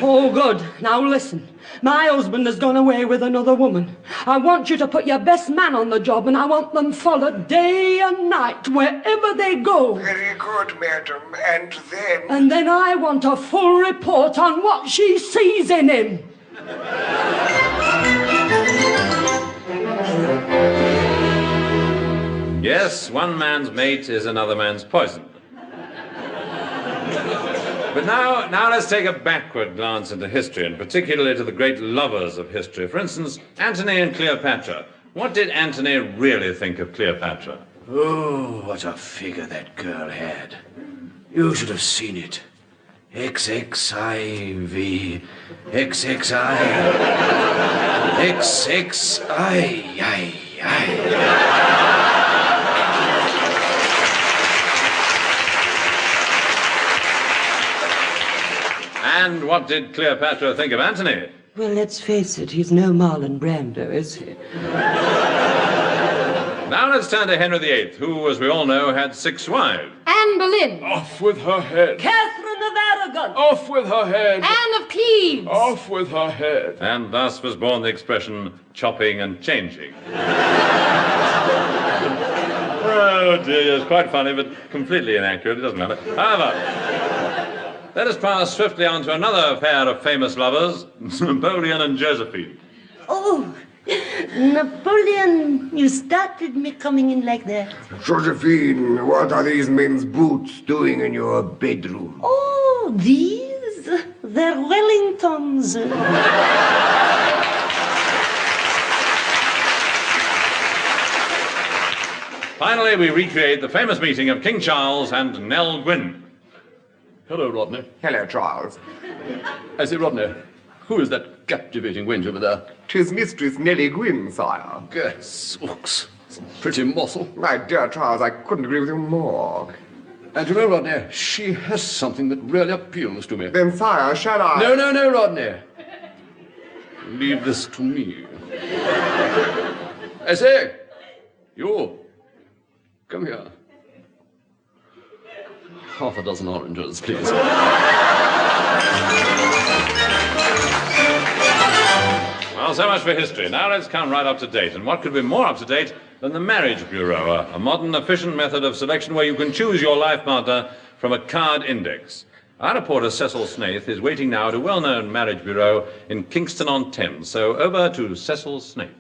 Oh, good. Now listen. My husband has gone away with another woman. I want you to put your best man on the job, and I want them followed day and night, wherever they go. Very good, madam. And then? And then I want a full report on what she sees in him. Yes, one man's mate is another man's poison. But now let's take a backward glance into history, and particularly to the great lovers of history. For instance, Antony and Cleopatra. What did Antony really think of Cleopatra? Oh, what a figure that girl had. You should have seen it. XXIV, XXI, And what did Cleopatra think of Antony? Well, let's face it, he's no Marlon Brando, is he? Now let's turn to Henry VIII, who, as we all know, had 6 wives. Anne Boleyn. Off with her head. Catherine of Aragon. Off with her head. Anne of Cleves. Off with her head. And thus was born the expression, chopping and changing. Oh dear, it's quite funny, but completely inaccurate. It doesn't matter. However, let us pass swiftly on to another pair of famous lovers, Napoleon and Josephine. Oh, Napoleon, you started me coming in like that. Josephine, what are these men's boots doing in your bedroom? Oh, these? They're Wellingtons. Finally, we recreate the famous meeting of King Charles and Nell Gwyn. Hello, Rodney. Hello, Charles. I say, Rodney, who is that captivating wench over there? 'Tis Mistress Nellie Gwyn, sire. Gassooks. Pretty morsel. My dear Charles, I couldn't agree with you more. And you know, Rodney, she has something that really appeals to me. Then, sire, shall I? No, Rodney. Leave this to me. I say, you, come here. Half a dozen oranges, please. Well, so much for history. Now let's come right up to date. And what could be more up to date than the Marriage Bureau, a modern, efficient method of selection where you can choose your life partner from a card index. Our reporter, Cecil Snaith, is waiting now at a well-known marriage bureau in Kingston-on-Thames. So over to Cecil Snaith.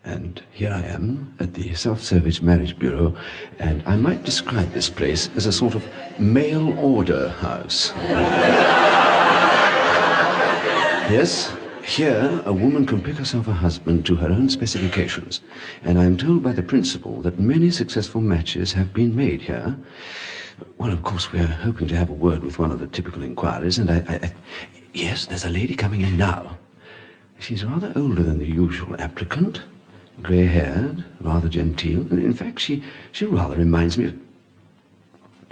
And here I am at the Self-Service Marriage Bureau, and I might describe this place as a sort of mail-order house. Yes, here a woman can pick herself a husband to her own specifications, and I am told by the principal that many successful matches have been made here. Well, of course, we're hoping to have a word with one of the typical inquiries, and yes, there's a lady coming in now. She's rather older than the usual applicant. Grey-haired, rather genteel. In fact, she rather reminds me of...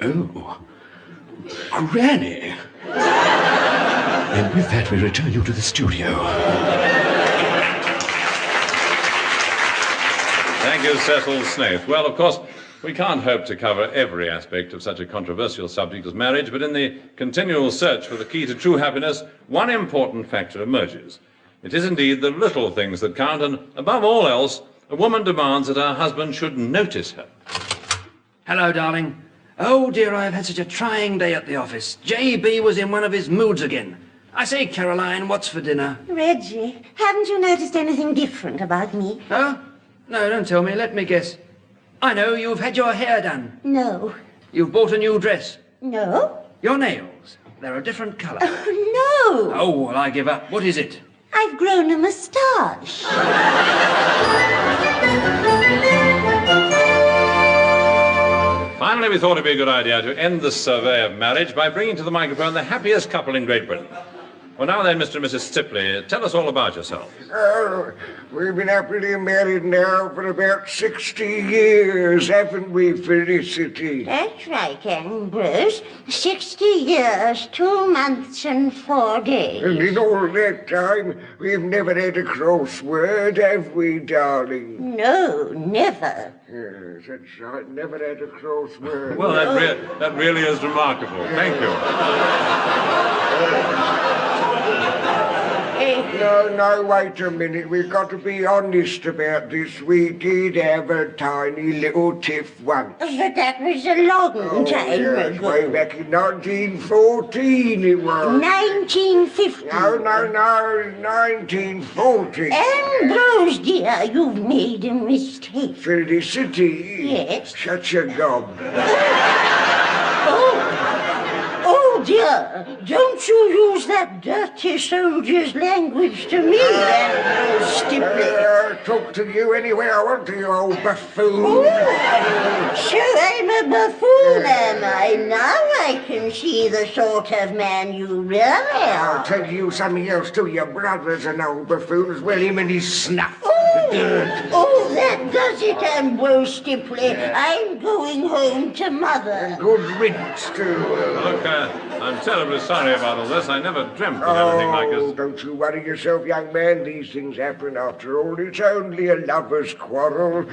Oh, Granny! And with that, we return you to the studio. Thank you, Cecil Snaith. Well, of course, we can't hope to cover every aspect of such a controversial subject as marriage, but in the continual search for the key to true happiness, one important factor emerges. It is indeed the little things that count, and above all else, a woman demands that her husband should notice her. Hello, darling. Oh, dear, I've had such a trying day at the office. J.B. was in one of his moods again. I say, Caroline, what's for dinner? Reggie, haven't you noticed anything different about me? Oh? No, don't tell me. Let me guess. I know, you've had your hair done. No. You've bought a new dress. No. Your nails. They're a different colour. Oh, no. Oh, well, I give up. What is it? I've grown a moustache. Finally, we thought it'd be a good idea to end this survey of marriage by bringing to the microphone the happiest couple in Great Britain. Well, now then, Mr. and Mrs. Stipley, tell us all about yourself. We've been happily married now for about 60 years, haven't we, Felicity? That's right, Ken Bruce. 60 years, 2 months and 4 days. And in all that time, we've never had a cross word, have we, darling? No, never. Yes, that's right. Never had a cross word. Well, that really is remarkable. Thank you. No, wait a minute. We've got to be honest about this. We did have a tiny little tiff once. But that was a long time Yes, ago. way back in 1914 it was. 1950. No, 1940. Ambrose, dear, you've made a mistake. Felicity? Yes? Such a gob. Oh, dear, don't you use that dirty soldier's language to me, Ambrose Stipley. Talk to you anywhere I want to, you old buffoon. Oh, so I'm a buffoon, am I? Now I can see the sort of man you really are. I'll tell you something else too. Your brother's an old buffoon as well, him and his snuff. Oh, that does it, Ambrose Stipley. I'm going home to Mother. Good riddance to... Look, I'm terribly sorry about all this. I never dreamt that anything like this... Don't you worry yourself, young man. These things happen after all. It's only a lover's quarrel.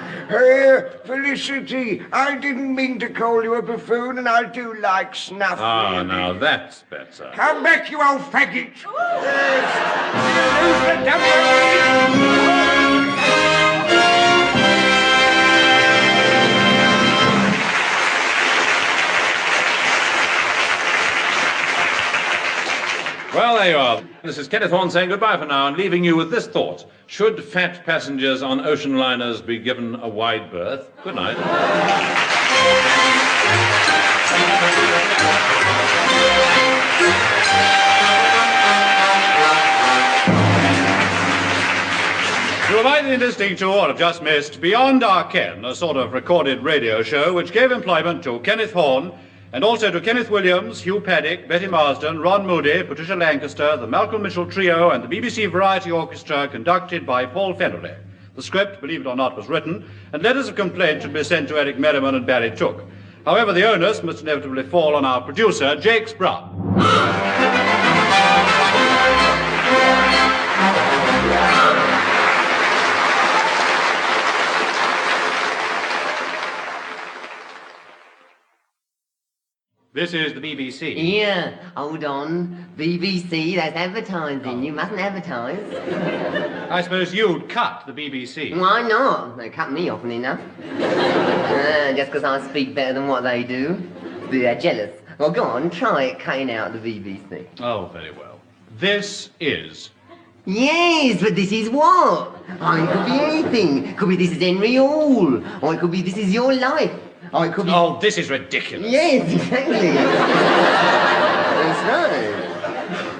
Felicity, I didn't mean to call you a buffoon, and I do like snuff. Ah, now that's better. Come back, you old faggot. Yes. Well, there you are. This is Kenneth Horne saying goodbye for now and leaving you with this thought. Should fat passengers on ocean liners be given a wide berth? Good night. You have either been listening to or have just missed Beyond Our Ken, a sort of recorded radio show which gave employment to Kenneth Horne and also to Kenneth Williams, Hugh Paddick, Betty Marsden, Ron Moody, Patricia Lancaster, the Malcolm Mitchell Trio, and the BBC Variety Orchestra, conducted by Paul Fennerley. The script, believe it or not, was written, and letters of complaint should be sent to Eric Merriman and Barry Took. However, the onus must inevitably fall on our producer, Jakes Brown. This is the BBC. Yeah, hold on. BBC, that's advertising. You mustn't advertise. I suppose you'd cut the BBC. Why not? They cut me often enough. Just because I speak better than what they do. They're jealous. Well, go on, try it, cutting out the BBC. Oh, very well. This is... Yes, but this is what? Oh, it could be anything. It could be this is Henry Hall. Or it could be this is your life. Oh, it could be... Oh, this is ridiculous. Yes, exactly. That's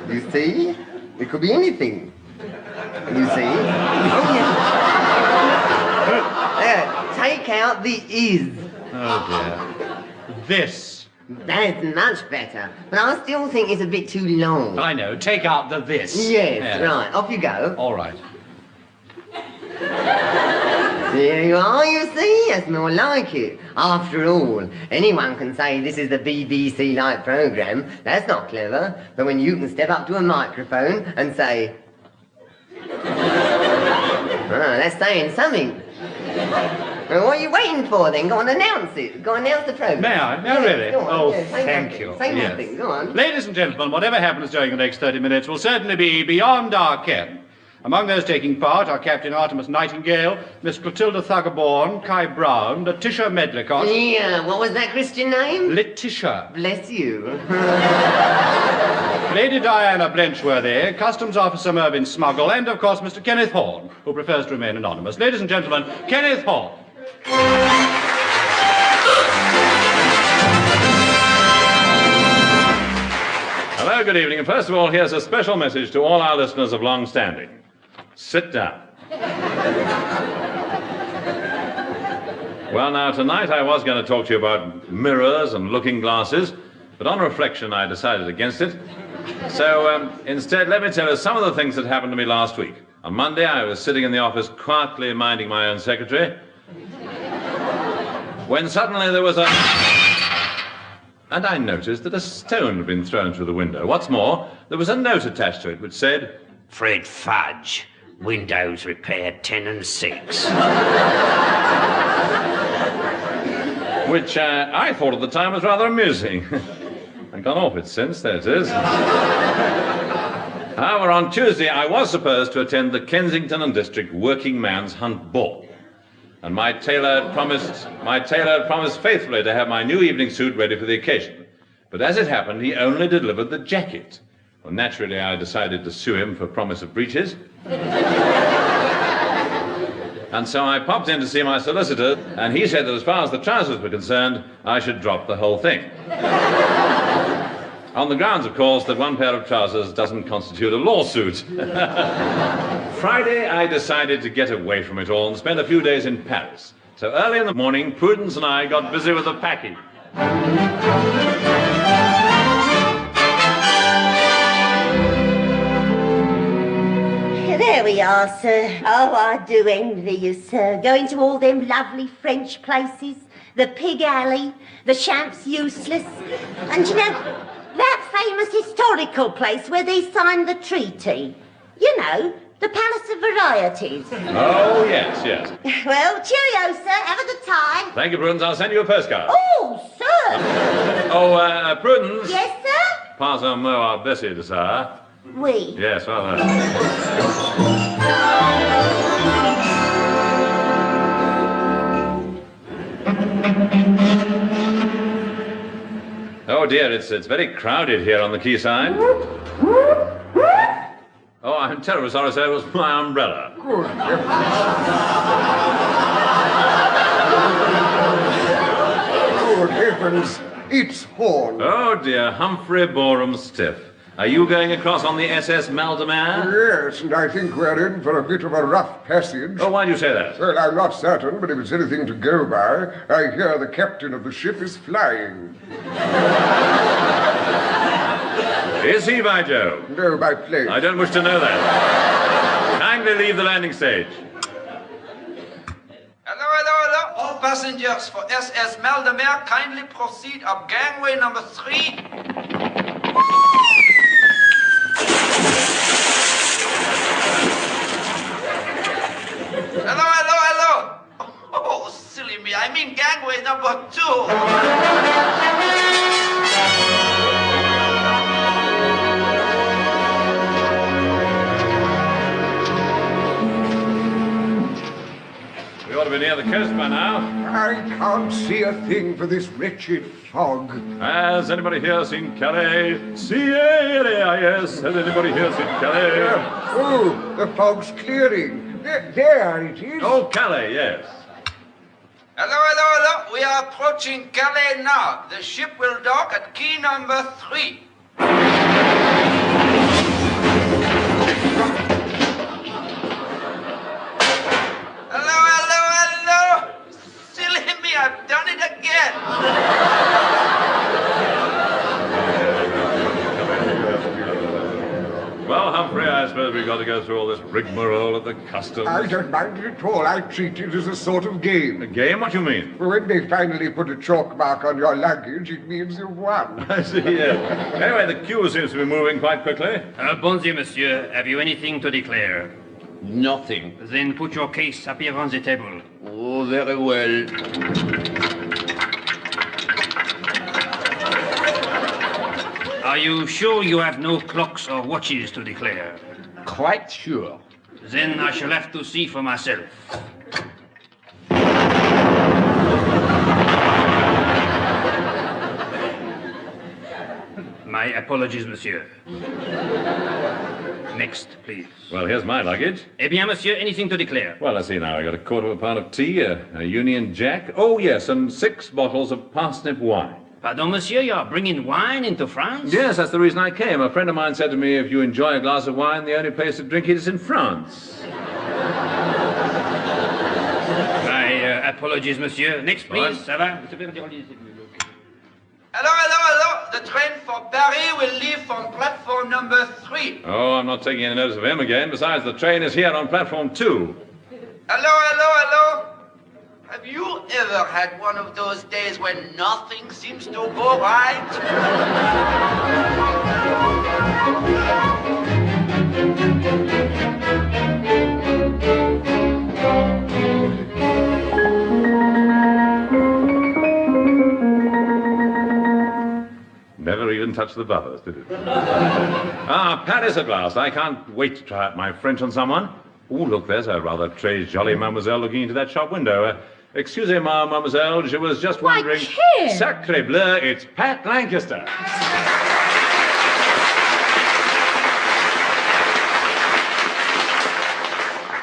right. You see? It could be anything. You see? Oh, yeah. Take out the is. Oh, dear. This. That's much better. But I still think it's a bit too long. I know. Take out the this. Yes, Yeah. right. Off you go. All right. There you are, you see? That's more like it. After all, anyone can say this is the BBC-like programme. That's not clever. But when you can step up to a microphone and say... that's saying something. Well, what are you waiting for, then? Go on, announce it. Go announce the programme. May I? No, really? Go on, Oh, say thank nothing. you. Say Yes. nothing. Go on. Ladies and gentlemen, whatever happens during the next 30 minutes will certainly be beyond our ken. Among those taking part are Captain Artemis Nightingale, Miss Clotilda Thuggerborn, Kai Brown, Letitia Medlicott... Yeah, what was that Christian name? Letitia. Bless you. Lady Diana Blenchworthy, Customs Officer Mervyn Smuggle, and, of course, Mr. Kenneth Horne, who prefers to remain anonymous. Ladies and gentlemen, Kenneth Horne. Hello, good evening. And first of all, here's a special message to all our listeners of long standing. Sit down. Well, now, tonight I was going to talk to you about mirrors and looking glasses, but on reflection I decided against it. So, instead, let me tell you some of the things that happened to me last week. On Monday, I was sitting in the office quietly minding my own secretary, when suddenly there was a... And I noticed that a stone had been thrown through the window. What's more, there was a note attached to it which said... Fred Fudge, Windows repaired 10 and 6. Which I thought at the time was rather amusing. I've gone off it since, there it is. However, on Tuesday I was supposed to attend the Kensington and District Working Man's Hunt Ball. And my tailor had promised faithfully to have my new evening suit ready for the occasion. But as it happened, he only delivered the jacket. Well, naturally, I decided to sue him for promise of breaches. And so I popped in to see my solicitor, and he said that as far as the trousers were concerned, I should drop the whole thing. On the grounds, of course, that one pair of trousers doesn't constitute a lawsuit. Friday, I decided to get away from it all and spend a few days in Paris. So early in the morning, Prudence and I got busy with the packing. There we are, sir. Oh, I do envy you, sir. Going to all them lovely French places. The Pig Alley, the Champs Useless. And you know, that famous historical place where they signed the treaty. You know, the Palace of Varieties. Oh, yes, yes. Well, cheerio, sir. Have a good time. Thank you, Prudence. I'll send you a postcard. Oh, sir. Oh, Prudence. Yes, sir? Pas un mot à Bessie de ça. Oui. Yes, well, Oh dear, it's very crowded here on the quayside. Oh, I'm terribly sorry, sir. It was my umbrella. Good heavens, it's Horne. Oh dear, Humphrey Boreham Stiff. Are you going across on the SS Maldemer? Yes, and I think we're in for a bit of a rough passage. Oh, why do you say that? Well, I'm not certain, but if it's anything to go by, I hear the captain of the ship is flying. Is he, by Jove? No, by plane. I don't wish to know that. Kindly leave the landing stage. Hello. All passengers for SS Maldemer, kindly proceed up gangway number 3. Hello. Oh, silly me. I mean gangway number 2. We ought to be near the coast by now. I can't see a thing for this wretched fog. Has anybody here seen Calais? C-A-L-A-I-S. Has anybody here seen Calais? Oh, the fog's clearing. There it is. Oh, Calais, yes. Hello. We are approaching Calais now. The ship will dock at quay number 3. Hello. Silly me, I've done it again. Well, Humphrey, I suppose we've got to go through all this rigmarole at the customs. I don't mind it at all. I treat it as a sort of game. A game? What do you mean? When they finally put a chalk mark on your luggage, it means you've won. I see, yes. Anyway, the queue seems to be moving quite quickly. Bonjour, monsieur. Have you anything to declare? Nothing. Then put your case up here on the table. Oh, very well. Are you sure you have no clocks or watches to declare? Quite sure. Then I shall have to see for myself. My apologies, monsieur. Next, please. Well, here's my luggage. Eh bien, monsieur, anything to declare? Well, let's see now. I got a quarter of a pound of tea, a Union Jack. Oh, yes, and 6 bottles of parsnip wine. Pardon, monsieur, you are bringing wine into France? Yes, that's the reason I came. A friend of mine said to me, if you enjoy a glass of wine, the only place to drink it is in France. My apologies, monsieur. Next, please. Ça va? Hello. The train for Paree will leave from platform number 3. Oh, I'm not taking any notice of him again. Besides, the train is here on platform 2. Hello. Have you ever had one of those days when nothing seems to go right? touch the buffers, did it? Paris at last. I can't wait to try out my French on someone. Oh, look, there's a rather très jolie mademoiselle looking into that shop window. Excusez-moi, mademoiselle, she was just wondering... Why, Ken! Sacre bleu, it's Pat Lancaster.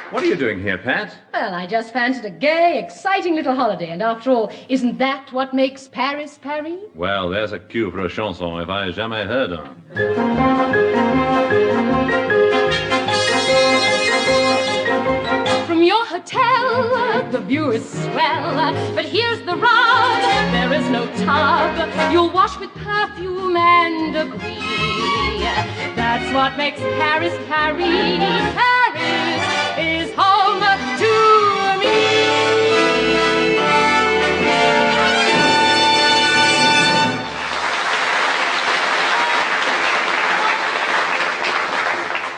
What are you doing here, Pat? Well, I just fancied a gay, exciting little holiday, and after all, isn't that what makes Paris, Paree? Well, there's a cue for a chanson if I jamais heard one. From your hotel, the view is swell, but here's the rub, there is no tub. You'll wash with perfume and agree. That's what makes Paris, Paris. Paris is home to me.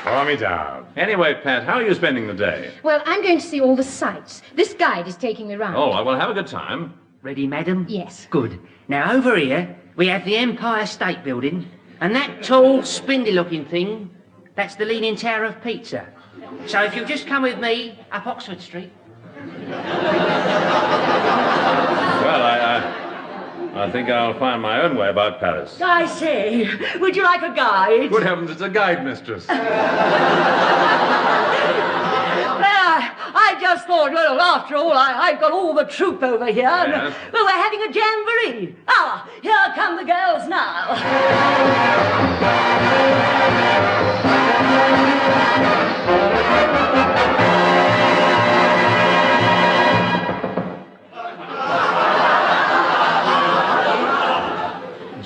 Calm me down. Anyway, Pat, how are you spending the day? Well, I'm going to see all the sights. This guide is taking me round. Oh, I will have a good time. Ready, madam? Yes. Good. Now, over here, we have the Empire State Building, and that tall, spindly-looking thing, that's the Leaning Tower of Pizza. So if you'll just come with me up Oxford Street. Well, I think I'll find my own way about Paris. I say, would you like a guide? Good heavens, it's a guide, mistress. I just thought, well, after all, I've got all the troop over here. Yes. Well, we're having a jamboree. Ah, here come the girls now.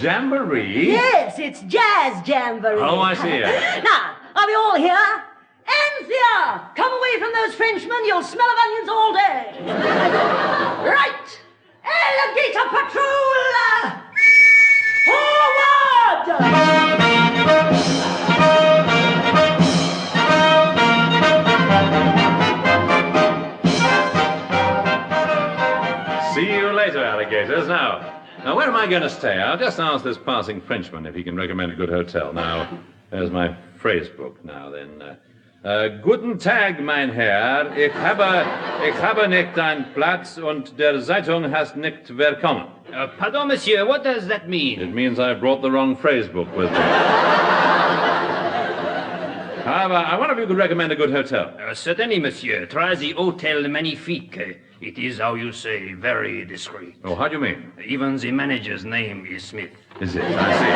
Jamboree? Yes, it's jazz jamboree. Oh, I see. Now, are we all here? Anthea, come away from those Frenchmen. You'll smell of onions all day. Right. Alligator patrol. Forward. See you later, alligators. Now, where am I going to stay? I'll just ask this passing Frenchman if he can recommend a good hotel. Now, there's my phrase book. Now, then. Guten Tag, mein Herr. Ich habe nicht ein Platz und der Zeitung hast nicht verkommen. Pardon, monsieur, what does that mean? It means I brought the wrong phrase book with me. However, I wonder if you could recommend a good hotel. Certainly, monsieur. Try the Hôtel Magnifique. It is, how you say, very discreet. Oh, how do you mean? Even the manager's name is Smith. Is it? I see.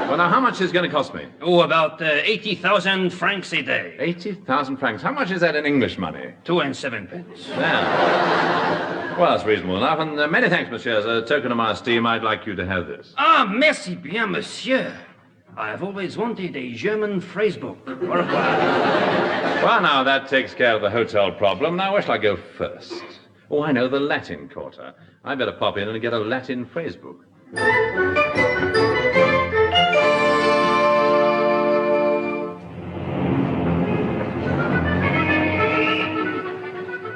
Well, now, how much is it going to cost me? Oh, about 80,000 francs a day. 80,000 francs. How much is that in English money? 2 and 7 pence. Yeah. Well, that's reasonable enough. And many thanks, monsieur. As a token of my esteem, I'd like you to have this. Ah, merci bien, monsieur. I have always wanted a German phrase book. Au revoir. Well, now, that takes care of the hotel problem. Now, where shall I go first? Oh, I know, the Latin Quarter. I better pop in and get a Latin phrase book.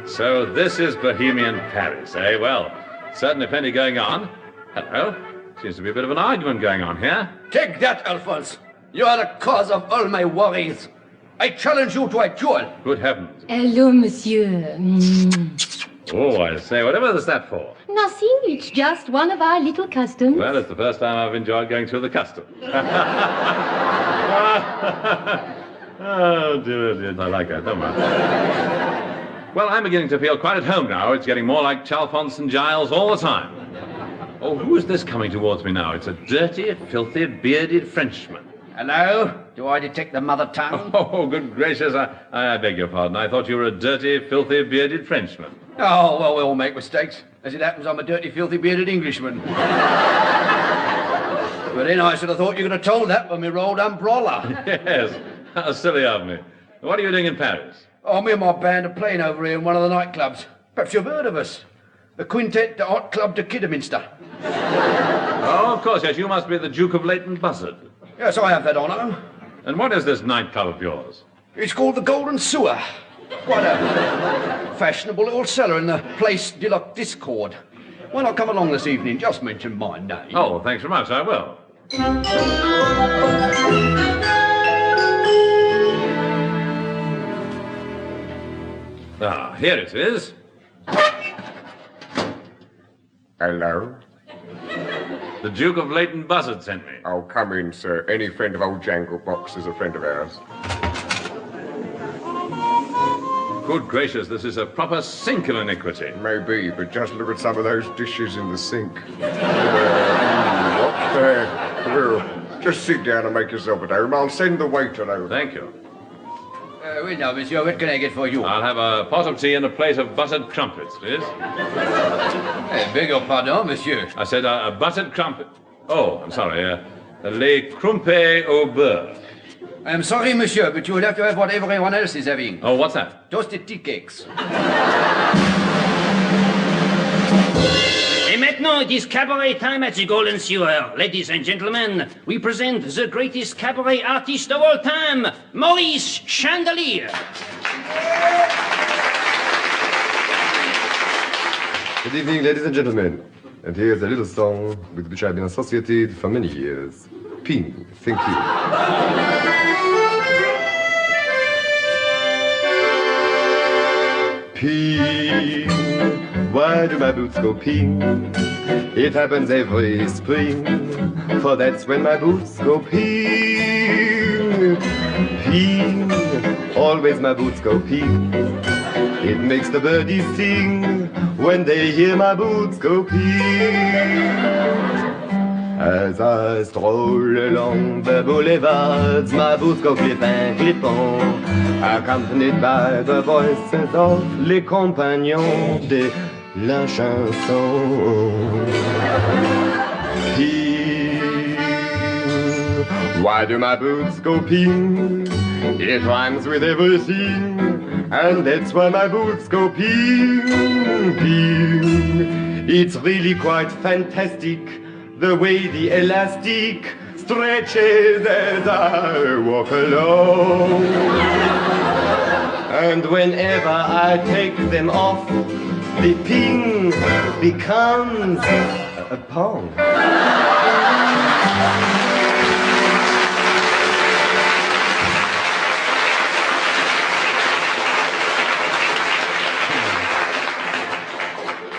So this is Bohemian Paris, eh? Well, certainly plenty going on. Hello. Seems to be a bit of an argument going on here. Take that, Alphonse. You are the cause of all my worries. I challenge you to a duel. Good heavens. Hello, monsieur. Oh, I say, whatever is that for? Nothing, it's just one of our little customs. Well, it's the first time I've enjoyed going through the customs. Oh, dear, I like that, don't I? Well, I'm beginning to feel quite at home now. It's getting more like Chalfont and Giles all the time. Oh, who is this coming towards me now? It's a dirty, filthy, bearded Frenchman. Hello? Do I detect the mother tongue? Oh, good gracious, I beg your pardon. I thought you were a dirty, filthy, bearded Frenchman. Oh, well, we all make mistakes. As it happens, I'm a dirty, filthy, bearded Englishman. But then I should have thought you could have told that when we rolled umbrella. Yes, how silly of me. What are you doing in Paris? Oh, me and my band are playing over here in one of the nightclubs. Perhaps you've heard of us. The Quintet de Hot Club de Kidderminster. Oh, of course, yes, you must be the Duke of Leighton Buzzard. Yes, I have that honour. And what is this nightclub of yours? It's called the Golden Sewer. Quite a fashionable little cellar in the Place de la Discord. Why not come along this evening? Just mention my name. Oh, thanks very much, I will. Ah, here it is. Hello? The Duke of Leighton Buzzard sent me. Oh, come in, sir. Any friend of old Jangle Box is a friend of ours. Good gracious, this is a proper sink of iniquity. Maybe, but just look at some of those dishes in the sink. Well, just sit down and make yourself at home. I'll send the waiter over. Thank you. Wait now, monsieur, what can I get for you? I'll have a pot of tea and a plate of buttered crumpets, please. I beg your pardon, monsieur. I said a buttered crumpet. Oh, I'm sorry. Les crumpets au beurre. I'm sorry, monsieur, but you will have to have what everyone else is having. Oh, what's that? Toasted tea cakes. Et maintenant, it is cabaret time at the Golden Sewer. Ladies and gentlemen, we present the greatest cabaret artist of all time, Maurice Chandelier. Good evening, ladies and gentlemen. And here's a little song with which I've been associated for many years. Ping. Thank you. Ping, why do my boots go ping? It happens every spring, for that's when my boots go ping. Ping, always my boots go ping. It makes the birdies sing when they hear my boots go ping. As I stroll along the boulevards, my boots go clippin' clippant, accompanied by the voices of les compagnons de la chanson. Ping, why do my boots go ping? It rhymes with everything, and that's why my boots go ping, ping. It's really quite fantastic the way the elastic stretches as I walk along. And whenever I take them off, the ping becomes a pong.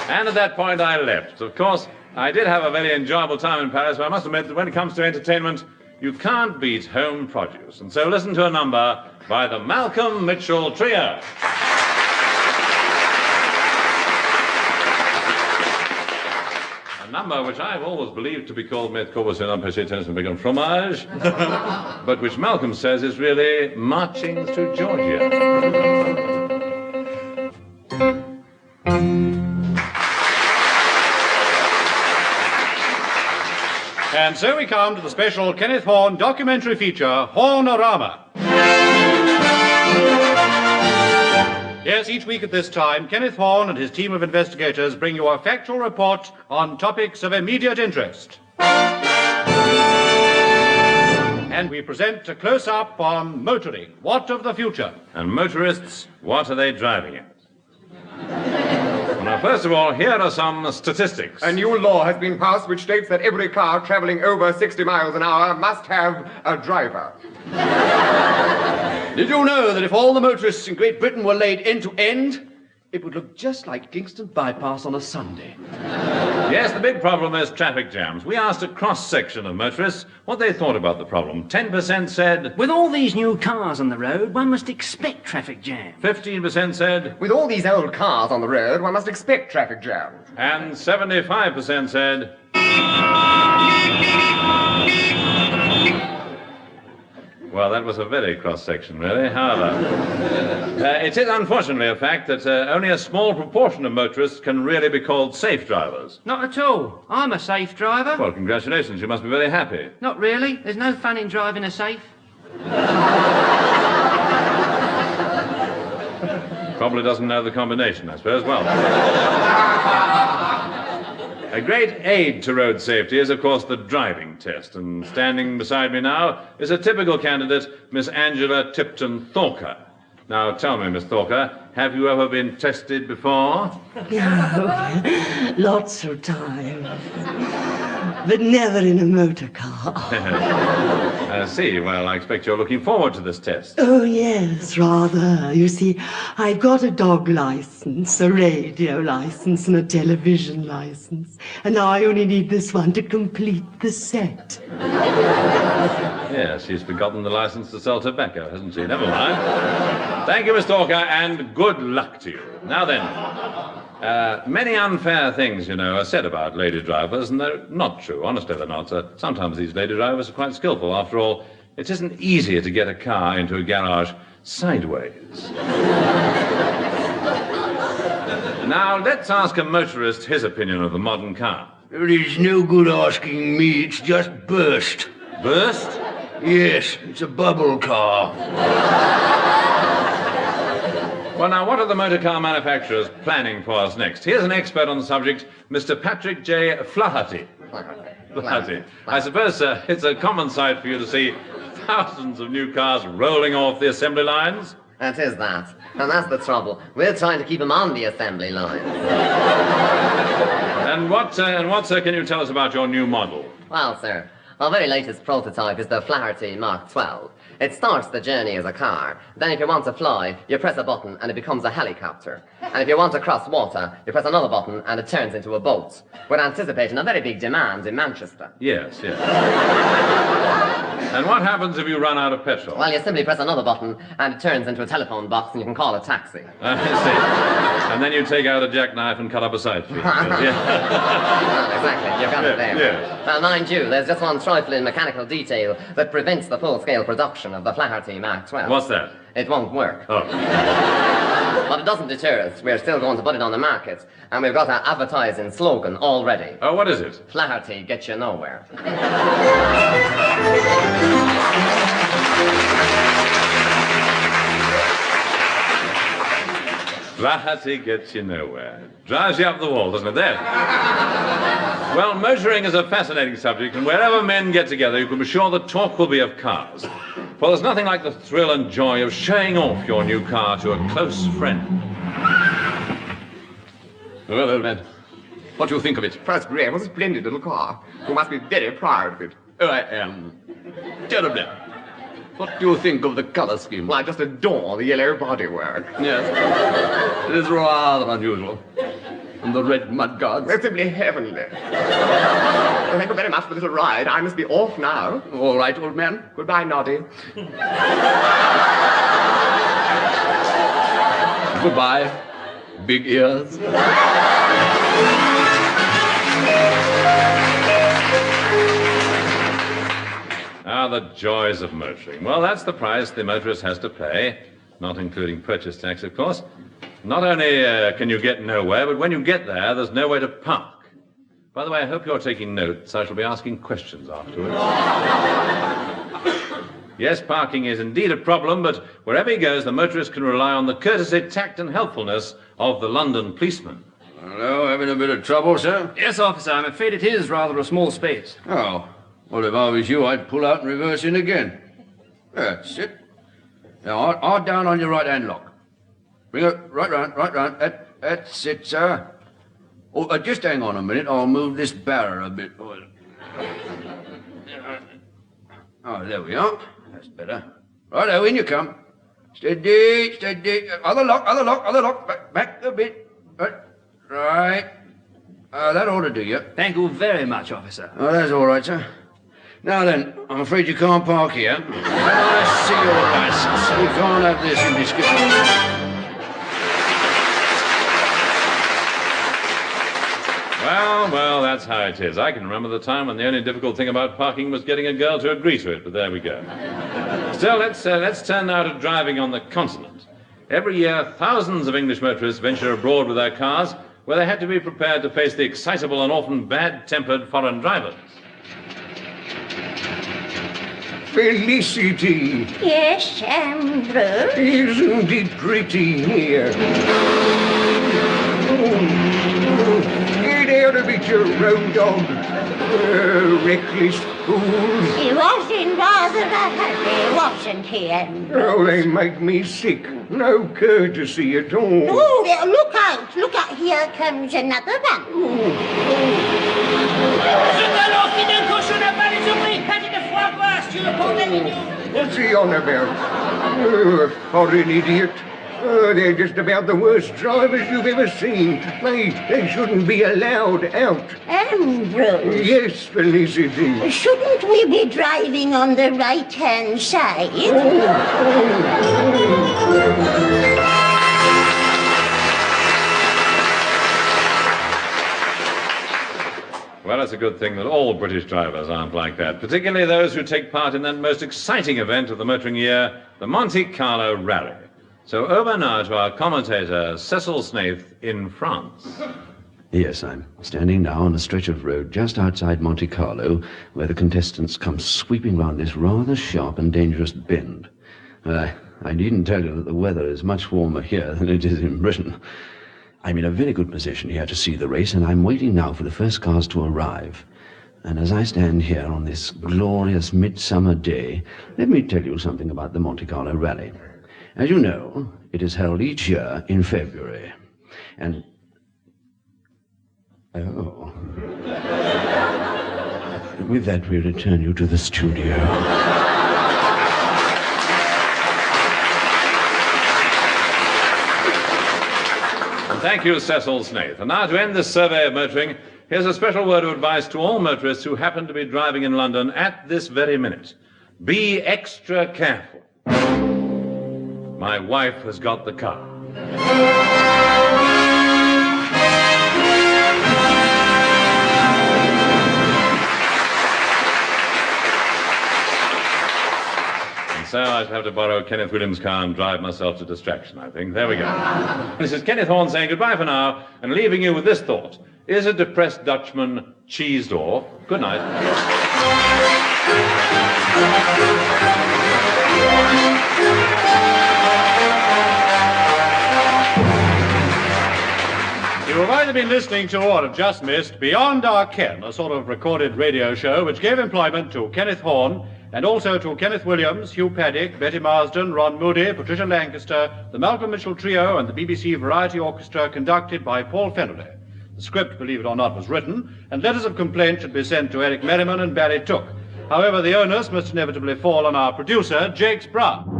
And at that point I left. Of course, I did have a very enjoyable time in Paris, but I must admit that when it comes to entertainment, you can't beat home produce. And so listen to a number by the Malcolm Mitchell Trio. A number which I've always believed to be called Met Corpus in Empêché Tennis and Bacon Fromage, but which Malcolm says is really Marching Through Georgia. And so we come to the special Kenneth Horne documentary feature, Hornorama. Yes, each week at this time, Kenneth Horne and his team of investigators bring you a factual report on topics of immediate interest. And we present a close-up on motoring. What of the future? And motorists, what are they driving at? Now, first of all, here are some statistics. A new law has been passed which states that every car traveling over 60 miles an hour must have a driver. Did you know that if all the motorists in Great Britain were laid end to end, it would look just like Kingston Bypass on a Sunday? Yes, the big problem is traffic jams. We asked a cross-section of motorists what they thought about the problem. 10% said, with all these new cars on the road, one must expect traffic jams. 15% said, with all these old cars on the road, one must expect traffic jams. And 75% said, well, that was a very cross-section, really. However, it is unfortunately a fact that only a small proportion of motorists can really be called safe drivers. Not at all. I'm a safe driver. Well, congratulations. You must be very happy. Not really. There's no fun in driving a safe. Probably doesn't know the combination, I suppose. Well, a great aid to road safety is, of course, the driving test. And standing beside me now is a typical candidate, Miss Angela Tipton Thorker. Now, tell me, Miss Thorker, have you ever been tested before? No, lots of times. but never in a motor car. I see. Well, I expect you're looking forward to this test. Oh, yes, rather. You see, I've got a dog license, a radio license, and a television license. And now I only need this one to complete the set. Yes, she's forgotten the license to sell tobacco, hasn't she? Never mind. Thank you, Miss Talker, and good luck to you. Now then, many unfair things, you know, are said about lady drivers, and they're not true. Honestly, they're not. Sometimes these lady drivers are quite skillful. After all, it isn't easier to get a car into a garage sideways. Now, let's ask a motorist his opinion of the modern car. It is no good asking me, it's just burst. Burst? Yes, it's a bubble car. Well, now, what are the motor car manufacturers planning for us next? Here's an expert on the subject, Mr. Patrick J. Flaherty. Flaherty. I suppose, sir, it's a common sight for you to see thousands of new cars rolling off the assembly lines. That is that. And that's the trouble. We're trying to keep them on the assembly line. And what, sir, can you tell us about your new model? Well, sir, our very latest prototype is the Flaherty Mark 12. It starts the journey as a car. Then if you want to fly, you press a button and it becomes a helicopter. And if you want to cross water, you press another button and it turns into a boat. We're anticipating a very big demand in Manchester. Yes. And what happens if you run out of petrol? Well, you simply press another button and it turns into a telephone box and you can call a taxi. I see. And then you take out a jackknife and cut up a side street. Exactly, you've got it there. Yeah. Well, mind you, there's just one trifling mechanical detail that prevents the full-scale production of the Flaherty Mark 12. What's that? It won't work. Oh. But it doesn't deter us. We're still going to put it on the market. And we've got our advertising slogan all ready. Oh, what is it? Flaherty gets you nowhere. Flaherty gets you nowhere. Drives you up the wall, doesn't it? There. Well, motoring is a fascinating subject, and wherever men get together, you can be sure the talk will be of cars. For there's nothing like the thrill and joy of showing off your new car to a close friend. Well, old man, what do you think of it? First grade was a splendid little car. You must be very proud of it. Oh, I am. Terribly. What do you think of the color scheme? Well, I just adore the yellow bodywork. Yes. It is rather unusual. And the red mudguards. They're simply heavenly. Well, thank you very much for the little ride. I must be off now. All right, old man. Goodbye, Noddy. Goodbye, big ears. Ah, the joys of motoring. Well, that's the price the motorist has to pay, not including purchase tax, of course. Not only can you get nowhere, but when you get there, there's nowhere to park. By the way, I hope you're taking notes. I shall be asking questions afterwards. Yes, parking is indeed a problem, but wherever he goes, the motorist can rely on the courtesy, tact, and helpfulness of the London policeman. Hello, having a bit of trouble, sir? Yes, officer, I'm afraid it is rather a small space. Oh, well, if I was you, I'd pull out and reverse in again. That's it. Now, hard down on your right-hand lock. Bring it right round. That's it, sir. Oh, just hang on a minute. I'll move this barrier a bit. Oh, there we are. That's better. Righto, in you come. Steady. Other lock. Back a bit. Right. That ought to do you. Thank you very much, officer. Oh, that's all right, sir. Now then, I'm afraid you can't park here. Can I see your license? You can't have this indiscretion. Well, that's how it is. I can remember the time when the only difficult thing about parking was getting a girl to agree to it, but there we go. Still, let's turn now to driving on the continent. Every year, thousands of English motorists venture abroad with their cars, where they had to be prepared to face the excitable and often bad-tempered foreign drivers. Felicity! Yes, Andrew? Isn't it pretty here? Get out of it, you road dog! Reckless fools! He was in rather a hurry, wasn't he, Andrew? Oh, they make me sick. No courtesy at all. Oh, look out, here comes another one. Je te she on about? Oh, a foreign idiot. Oh, they're just about the worst drivers you've ever seen. They shouldn't be allowed out. Ambrose. Yes, Felicity. Shouldn't we be driving on the right-hand side? Well, it's a good thing that all British drivers aren't like that, particularly those who take part in that most exciting event of the motoring year, the Monte Carlo Rally. So over now to our commentator, Cecil Snaith in France. Yes, I'm standing now on a stretch of road just outside Monte Carlo, where the contestants come sweeping round this rather sharp and dangerous bend. I needn't tell you that the weather is much warmer here than it is in Britain. I'm in a very good position here to see the race, and I'm waiting now for the first cars to arrive. And as I stand here on this glorious midsummer day, let me tell you something about the Monte Carlo Rally. As you know, it is held each year in February. And... oh. With that, we return you to the studio. Thank you, Cecil Snaith. And now, to end this survey of motoring, here's a special word of advice to all motorists who happen to be driving in London at this very minute. Be extra careful. My wife has got the car. And so I shall have to borrow Kenneth Williams' car and drive myself to distraction, I think. There we go. This is Kenneth Horne saying goodbye for now and leaving you with this thought. Is a depressed Dutchman cheesed off? Good night. You have either been listening to or have just missed Beyond Our Ken, a sort of recorded radio show which gave employment to Kenneth Horne and also to Kenneth Williams, Hugh Paddick, Betty Marsden, Ron Moody, Patricia Lancaster, the Malcolm Mitchell Trio and the BBC Revue Orchestra conducted by Paul Feneley. The script, believe it or not, was written, and letters of complaint should be sent to Eric Merriman and Barry Took. However, the onus must inevitably fall on our producer, Jakes Brown.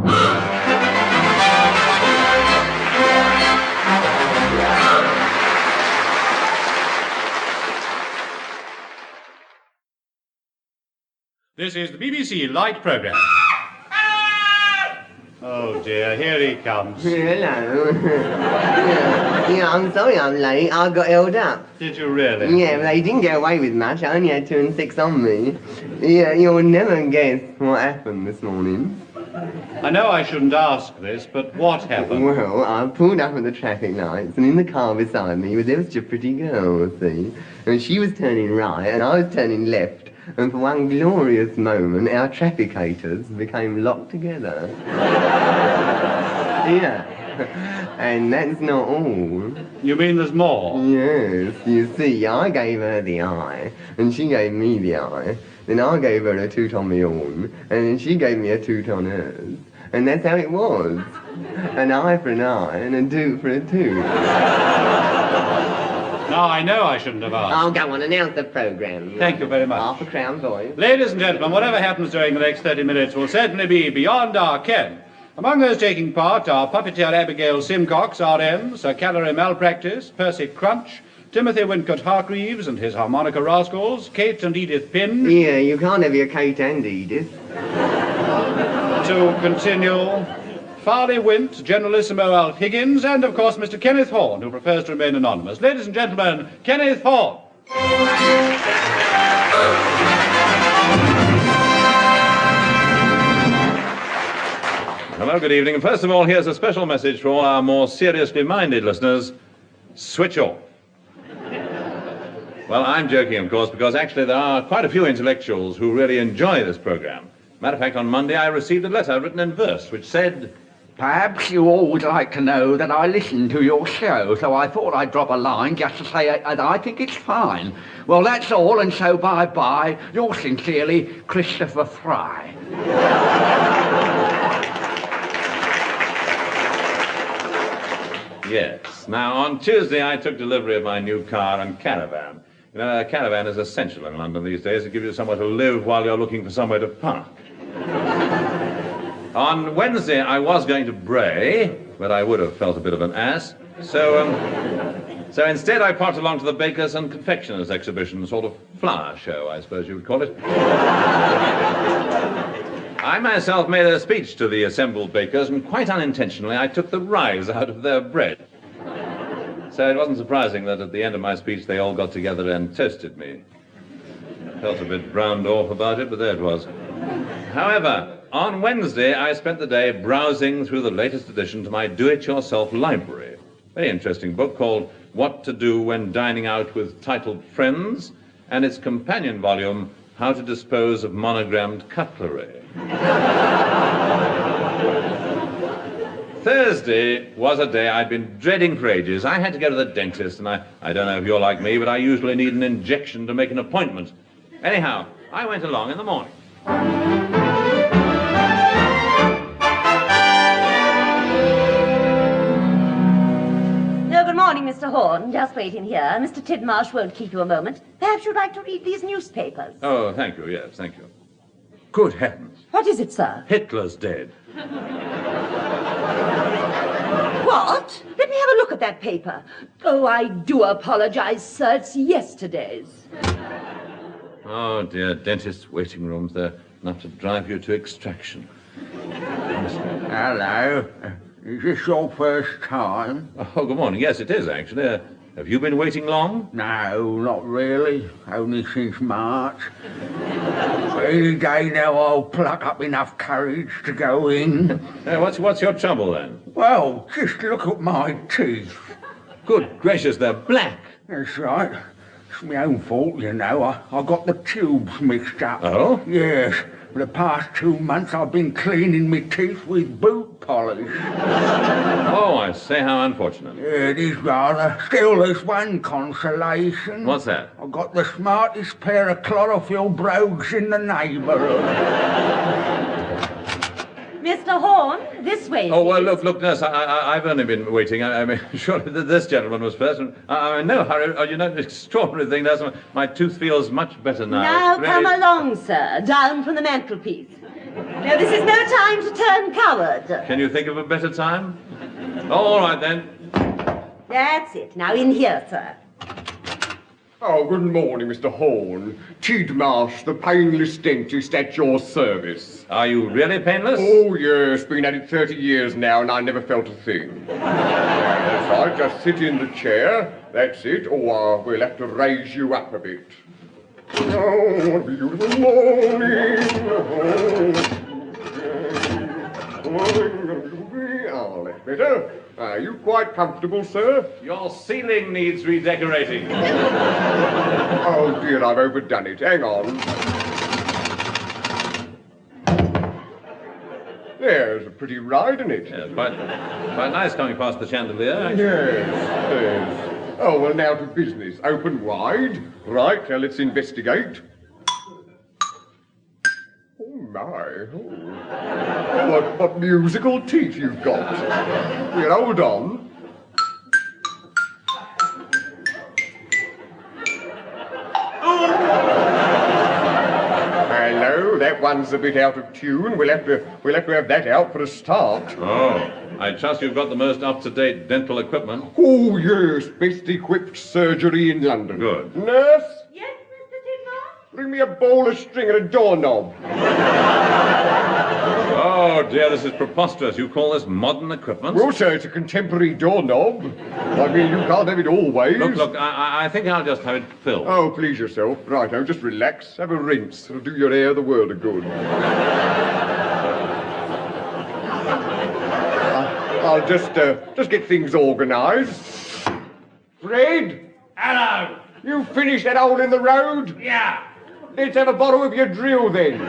This is the BBC Light Programme. Oh dear, here he comes. Hello. Yeah, I'm sorry I'm late. I got held up. Did you really? Yeah, they didn't get away with much. I only had 2 and 6 on me. Yeah, you'll never guess what happened this morning. I know I shouldn't ask this, but what happened? Well, I pulled up at the traffic lights, and in the car beside me was such a pretty girl, see? And she was turning right, and I was turning left. And for one glorious moment, our trafficators became locked together. Yeah. And that's not all. You mean there's more? Yes. You see, I gave her the eye, and she gave me the eye. Then I gave her a toot on my own, and then she gave me a toot on hers. And that's how it was. An eye for an eye, and a toot for a toot. Now, I know I shouldn't have asked. I'll go on, announce the programme. Thank you very much. Half a crown voice. Ladies and gentlemen, whatever happens during the next 30 minutes will certainly be beyond our ken. Among those taking part are puppeteer Abigail Simcox, RM, Sir Callery Malpractice, Percy Crunch, Timothy Wincott Hargreaves and his harmonica rascals, Kate and Edith Pinn. Yeah, you can't have your Kate and Edith. To continue, Farley Wint, Generalissimo Alf Higgins, and of course Mr. Kenneth Horne, who prefers to remain anonymous. Ladies and gentlemen, Kenneth Horne. Hello, good evening. And first of all, here's a special message for all our more seriously minded listeners. Switch off. Well, I'm joking, of course, because actually there are quite a few intellectuals who really enjoy this program. Matter of fact, on Monday I received a letter written in verse which said, "Perhaps you all would like to know that I listen to your show, so I thought I'd drop a line just to say that I think it's fine. Well, that's all, and so bye-bye. Yours sincerely, Christopher Fry." Yes. Now, on Tuesday I took delivery of my new car and caravan. You know, a caravan is essential in London these days. It gives you somewhere to live while you're looking for somewhere to park. On Wednesday, I was going to Bray, but I would have felt a bit of an ass. So instead, I popped along to the Bakers and Confectioners exhibition, sort of flower show, I suppose you would call it. I myself made a speech to the assembled bakers, and quite unintentionally, I took the rise out of their bread. So it wasn't surprising that at the end of my speech, they all got together and toasted me. Felt a bit browned off about it, but there it was. However, on Wednesday, I spent the day browsing through the latest addition to my do-it-yourself library. Very interesting book called What to Do When Dining Out with Titled Friends, and its companion volume, How to Dispose of Monogrammed Cutlery. Thursday was a day I'd been dreading for ages. I had to go to the dentist, and I don't know if you're like me, but I usually need an injection to make an appointment. Anyhow, I went along in the morning. Good morning, Mr. Horne. Just wait in here. Mr. Tidmarsh won't keep you a moment. Perhaps you'd like to read these newspapers. Oh, thank you, yes, thank you. Good heavens. What is it, sir? Hitler's dead. What? Let me have a look at that paper. Oh, I do apologize, sir. It's yesterday's. Oh, dear, dentist's waiting rooms. They're enough to drive you to extraction. Hello. Is this your first time? Oh, good morning. Yes, it is, actually. Have you been waiting long? No, not really. Only since March. Any day now I'll pluck up enough courage to go in. What's your trouble, then? Well, just look at my teeth. Good gracious, they're black. That's right. It's my own fault, you know. I got the tubes mixed up. Oh? Yes. For the past 2 months I've been cleaning my teeth with boot polish. Oh, I say, how unfortunate. Yeah, it is rather. Still, there's one consolation. What's that? I've got the smartest pair of chlorophyll brogues in the neighbourhood. Mr. Horne, this way. Oh, well, look, nurse, I've only been waiting. I mean, surely this gentleman was first. I'm in no hurry. Oh, you know, extraordinary thing, nurse. My tooth feels much better now. Now Really- come along, sir, down from the mantelpiece. No, this is no time to turn coward. Can you think of a better time? Oh, all right, then. That's it. Now in here, sir. Oh, good morning, Mr. Horne. Tidmarsh, the painless dentist at your service. Are you really painless? Oh, yes. Been at it 30 years now, and I never felt a thing. That's right. Just sit in the chair. That's it. Or we'll have to raise you up a bit. Oh, what a beautiful morning. Oh, that's better. Are you quite comfortable, sir? Your ceiling needs redecorating. Oh, dear, I've overdone it. Hang on. There's a pretty ride in it. Yes, quite nice coming past the chandelier, actually. Yes. Oh, well, now to business. Open wide. Right, now let's investigate. Oh, my. Oh. What musical teeth you've got. Here, hold on. Hello, that one's a bit out of tune. We'll have to have that out for a start. Oh, I trust you've got the most up-to-date dental equipment. Oh, yes, best equipped surgery in London. Good. Nurse? Yes, Mr. Tidmarsh? Bring me a ball, a string, and a doorknob. Oh, dear, this is preposterous. You call this modern equipment? Well, sir, it's a contemporary doorknob. I mean, you can't have it always. Look, I think I'll just have it filled. Oh, please yourself. Righto, just relax. Have a rinse. It'll do your hair the world of good. I'll just get things organised. Fred? Hello. You finished that hole in the road? Yeah. Let's have a bottle of your drill then.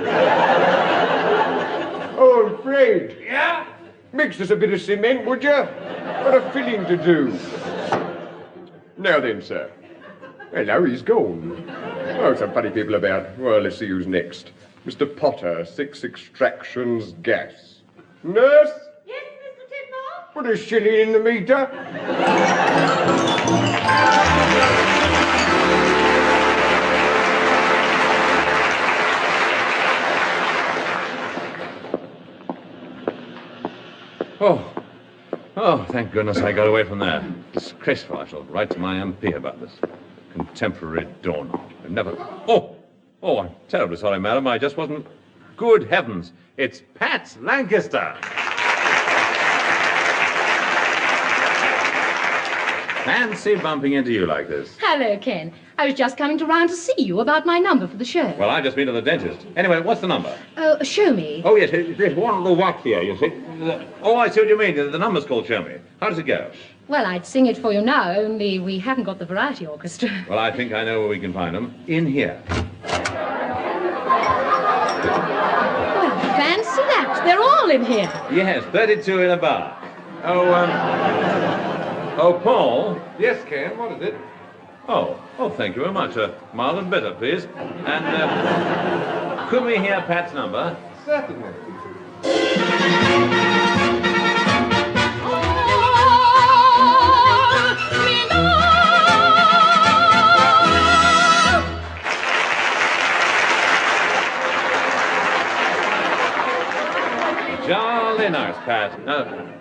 Oh, Fred. Yeah? Mix us a bit of cement, would you? Got a filling to do. Now then, sir. Hello, he's gone. Oh, some funny people about. Well, let's see who's next. Mr. Potter, 6 extractions gas. Nurse? Yes, Mr. Tidmarsh? Put a shilling in the meter. Oh, thank goodness I got away from there. Disgraceful. I shall write to my MP about this. Contemporary doorknob. I've never... Oh, I'm terribly sorry, madam. I just wasn't... Good heavens. It's Pat Lancaster. Fancy bumping into you like this. Hello, Ken. I was just coming round to see you about my number for the show. Well, I've just been to the dentist. Anyway, what's the number? Oh, show me. Oh, yes, there's one little whack here, you see. Oh, I see what you mean. The number's called Show Me. How does it go? Well, I'd sing it for you now, only we haven't got the variety orchestra. Well, I think I know where we can find them. In here. Well, fancy that. They're all in here. Yes, 32 in a bar. Oh, Paul? Yes, Ken, what is it? Oh, thank you very much. Mild and bitter, please. And, could we hear Pat's number? Certainly. Jolly nice, Pat.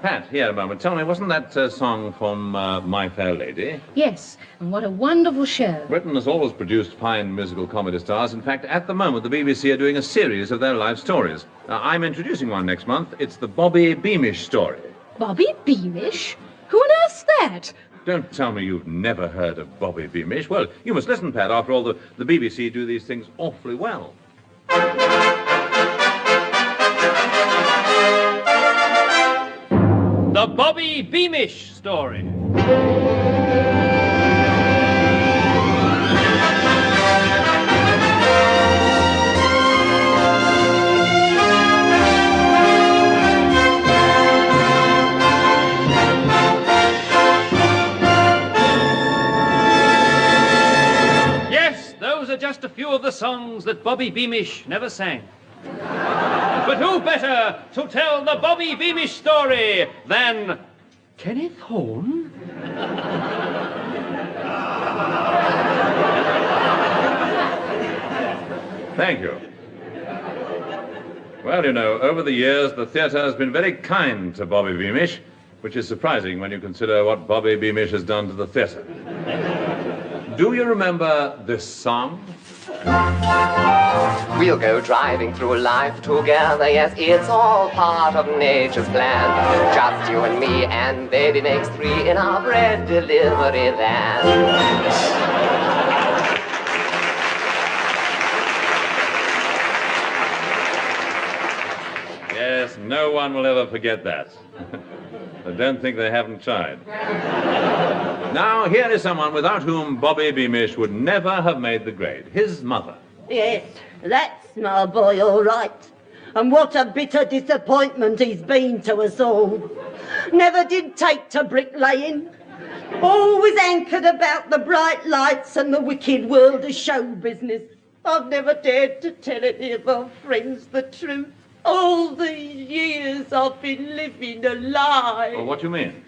Pat, here a moment. Tell me, wasn't that song from My Fair Lady? Yes, and what a wonderful show. Britain has always produced fine musical comedy stars. In fact, at the moment, the BBC are doing a series of their life stories. I'm introducing one next month. It's the Bobby Beamish story. Bobby Beamish? Who on earth's that? Don't tell me you've never heard of Bobby Beamish. Well, you must listen, Pat. After all, the BBC do these things awfully well. The Bobby Beamish story. Yes, those are just a few of the songs that Bobby Beamish never sang. But who better to tell the Bobby Beamish story than Kenneth Horne? Thank you. Well, you know, over the years, the theatre has been very kind to Bobby Beamish, which is surprising when you consider what Bobby Beamish has done to the theatre. Do you remember this song? We'll go driving through life together, yes, it's all part of nature's plan. Just you and me, and baby makes three in our bread delivery van. Yes, no one will ever forget that. I don't think they haven't tried. Now, here is someone without whom Bobby Beamish would never have made the grade. His mother. Yes, that's my boy, all right. And what a bitter disappointment he's been to us all. Never did take to bricklaying. Always anchored about the bright lights and the wicked world of show business. I've never dared to tell any of our friends the truth. All these years I've been living a lie. Well, what do you mean?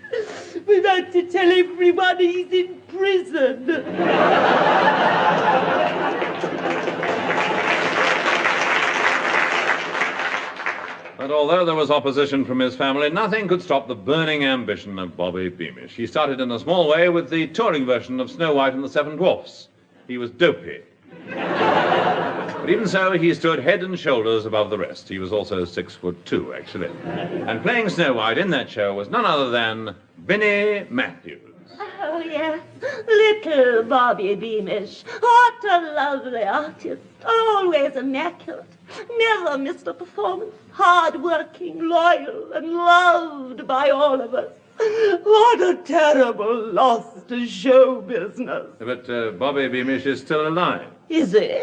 We've had to tell everyone he's in prison. But although there was opposition from his family, nothing could stop the burning ambition of Bobby Beamish. He started in a small way with the touring version of Snow White and the Seven Dwarfs. He was dopey. But even so, he stood head and shoulders above the rest. He was also 6'2", actually. And playing Snow White in that show was none other than Vinnie Matthews. Oh, yes. Little Bobby Beamish. What a lovely artist. Always immaculate. Never missed a performance. Hard-working, loyal, and loved by all of us. What a terrible loss to show business. But Bobby Beamish is still alive. Is he?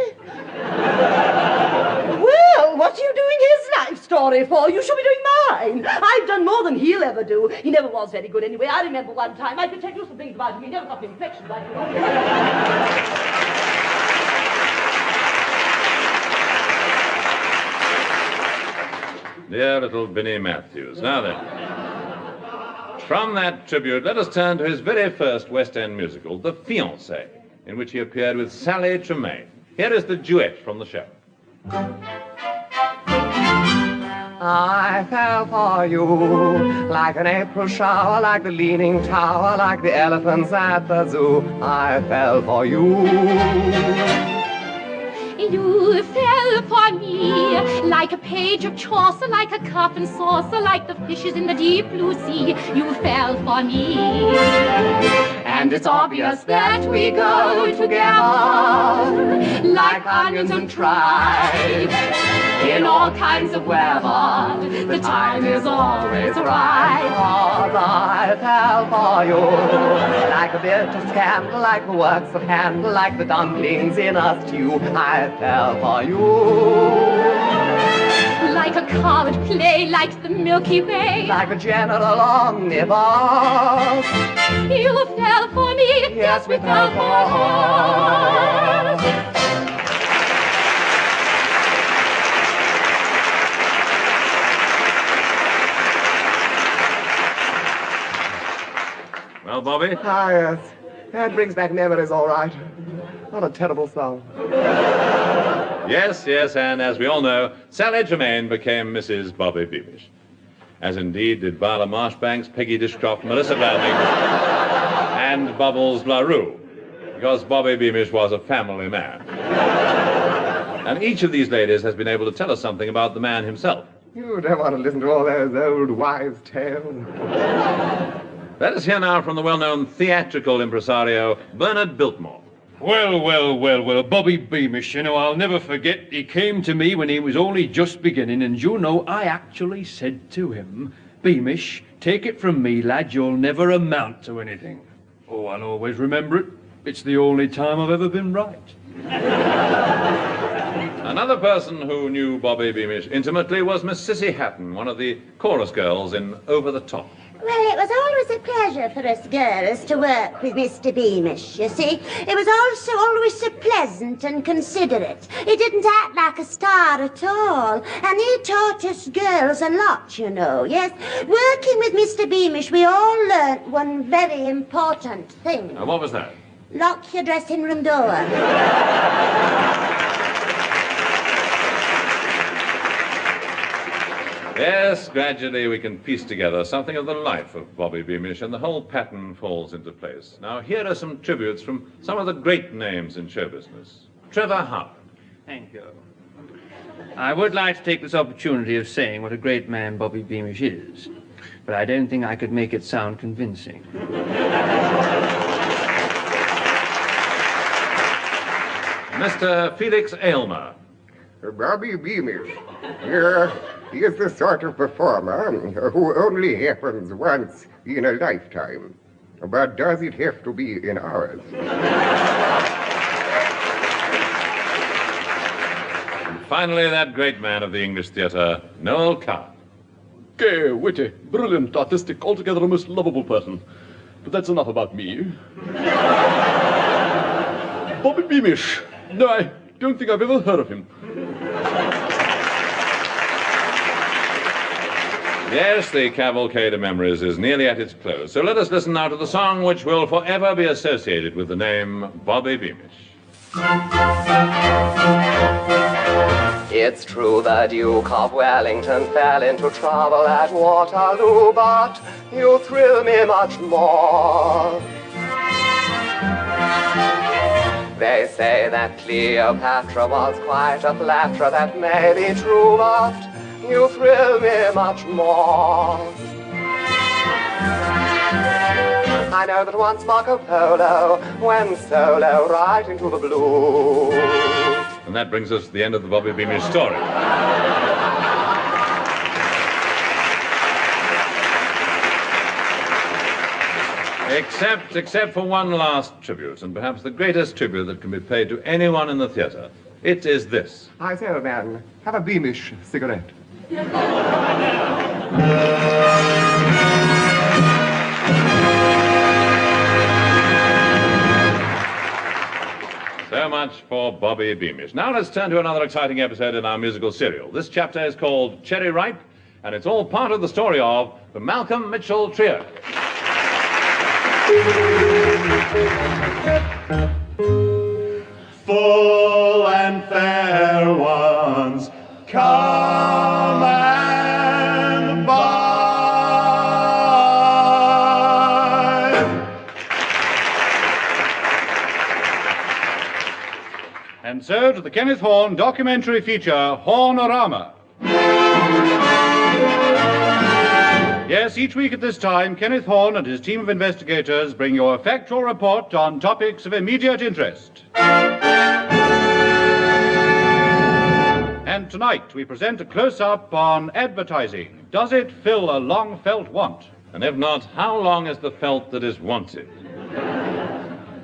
Well, what are you doing his life story for? You should be doing mine. I've done more than he'll ever do. He never was very good anyway. I remember one time, I could tell you some things about him. He never got an infection like you. Dear little Vinnie Matthews. Now then, from that tribute, let us turn to his very first West End musical, The Fiancé, in which he appeared with Sally Tremaine. Here is the duet from the show. I fell for you, like an April shower, like the leaning tower, like the elephants at the zoo. I fell for you. You fell for me, like a page of Chaucer, like a cup and saucer, like the fishes in the deep blue sea. You fell for me. And it's obvious that we go together, like onions and tripe, in all kinds of weather. The time is always right. Cause I fell for you, like a bit of scandal, like the works of Handel, like the dumplings in a stew. I fell for you. Like a comet play, like the Milky Way, like a general omnibus. You fell for me. Yes, we fell for her. Well, Bobby? Ah, yes. That brings back memories, all right. What a terrible song. Yes, yes, and as we all know, Sally Tremaine became Mrs. Bobby Beamish. As indeed did Viola Marshbanks, Peggy Dishcroft, Melissa Browning, and Bubbles Larue, because Bobby Beamish was a family man. And each of these ladies has been able to tell us something about the man himself. You don't want to listen to all those old wives' tales. Let us hear now from the well-known theatrical impresario, Bernard Biltmore. Well, Bobby Beamish, you know, I'll never forget, he came to me when he was only just beginning, and you know, I actually said to him, Beamish, take it from me, lad, you'll never amount to anything. Oh, I'll always remember it. It's the only time I've ever been right. Another person who knew Bobby Beamish intimately was Miss Cissy Hatton, one of the chorus girls in Over the Top. Well, it was always a pleasure for us girls to work with Mr. Beamish, you see. It was also always so pleasant and considerate. He didn't act like a star at all. And he taught us girls a lot, you know, yes. Working with Mr. Beamish, we all learnt one very important thing. What was that? Lock your dressing room door. Yes, gradually we can piece together something of the life of Bobby Beamish, and the whole pattern falls into place. Now, here are some tributes from some of the great names in show business. Trevor Howard. Thank you. I would like to take this opportunity of saying what a great man Bobby Beamish is, but I don't think I could make it sound convincing. Mr. Felix Aylmer. Bobby Beamish. Yeah, he is the sort of performer who only happens once in a lifetime. But does it have to be in ours? And finally, that great man of the English theatre, Noel Coward. Gay, witty, brilliant, artistic, altogether a most lovable person. But that's enough about me. Bobby Beamish. No, I don't think I've ever heard of him. Yes, the cavalcade of memories is nearly at its close. So let us listen now to the song which will forever be associated with the name Bobby Beamish. It's true the Duke of Wellington fell into trouble at Waterloo, but you thrill me much more. They say that Cleopatra was quite a flatterer, that may be true, but you thrill me much more. I know that once Marco Polo went solo right into the blue. And that brings us to the end of the Bobby Beamish story. Except for one last tribute, and perhaps the greatest tribute that can be paid to anyone in the theatre. It is this. I say, old man, have a Beamish cigarette. So much for Bobby Beamish. Now let's turn to another exciting episode in our musical serial. This chapter is called Cherry Ripe, and it's all part of the story of the Malcolm Mitchell Trio. Full and fair ones, come and And so to the Kenneth Horne documentary feature, Hornorama. Yes, each week at this time, Kenneth Horne and his team of investigators bring you a factual report on topics of immediate interest. And tonight we present a close-up on advertising. Does it fill a long-felt want? And if not, how long is the felt that is wanted?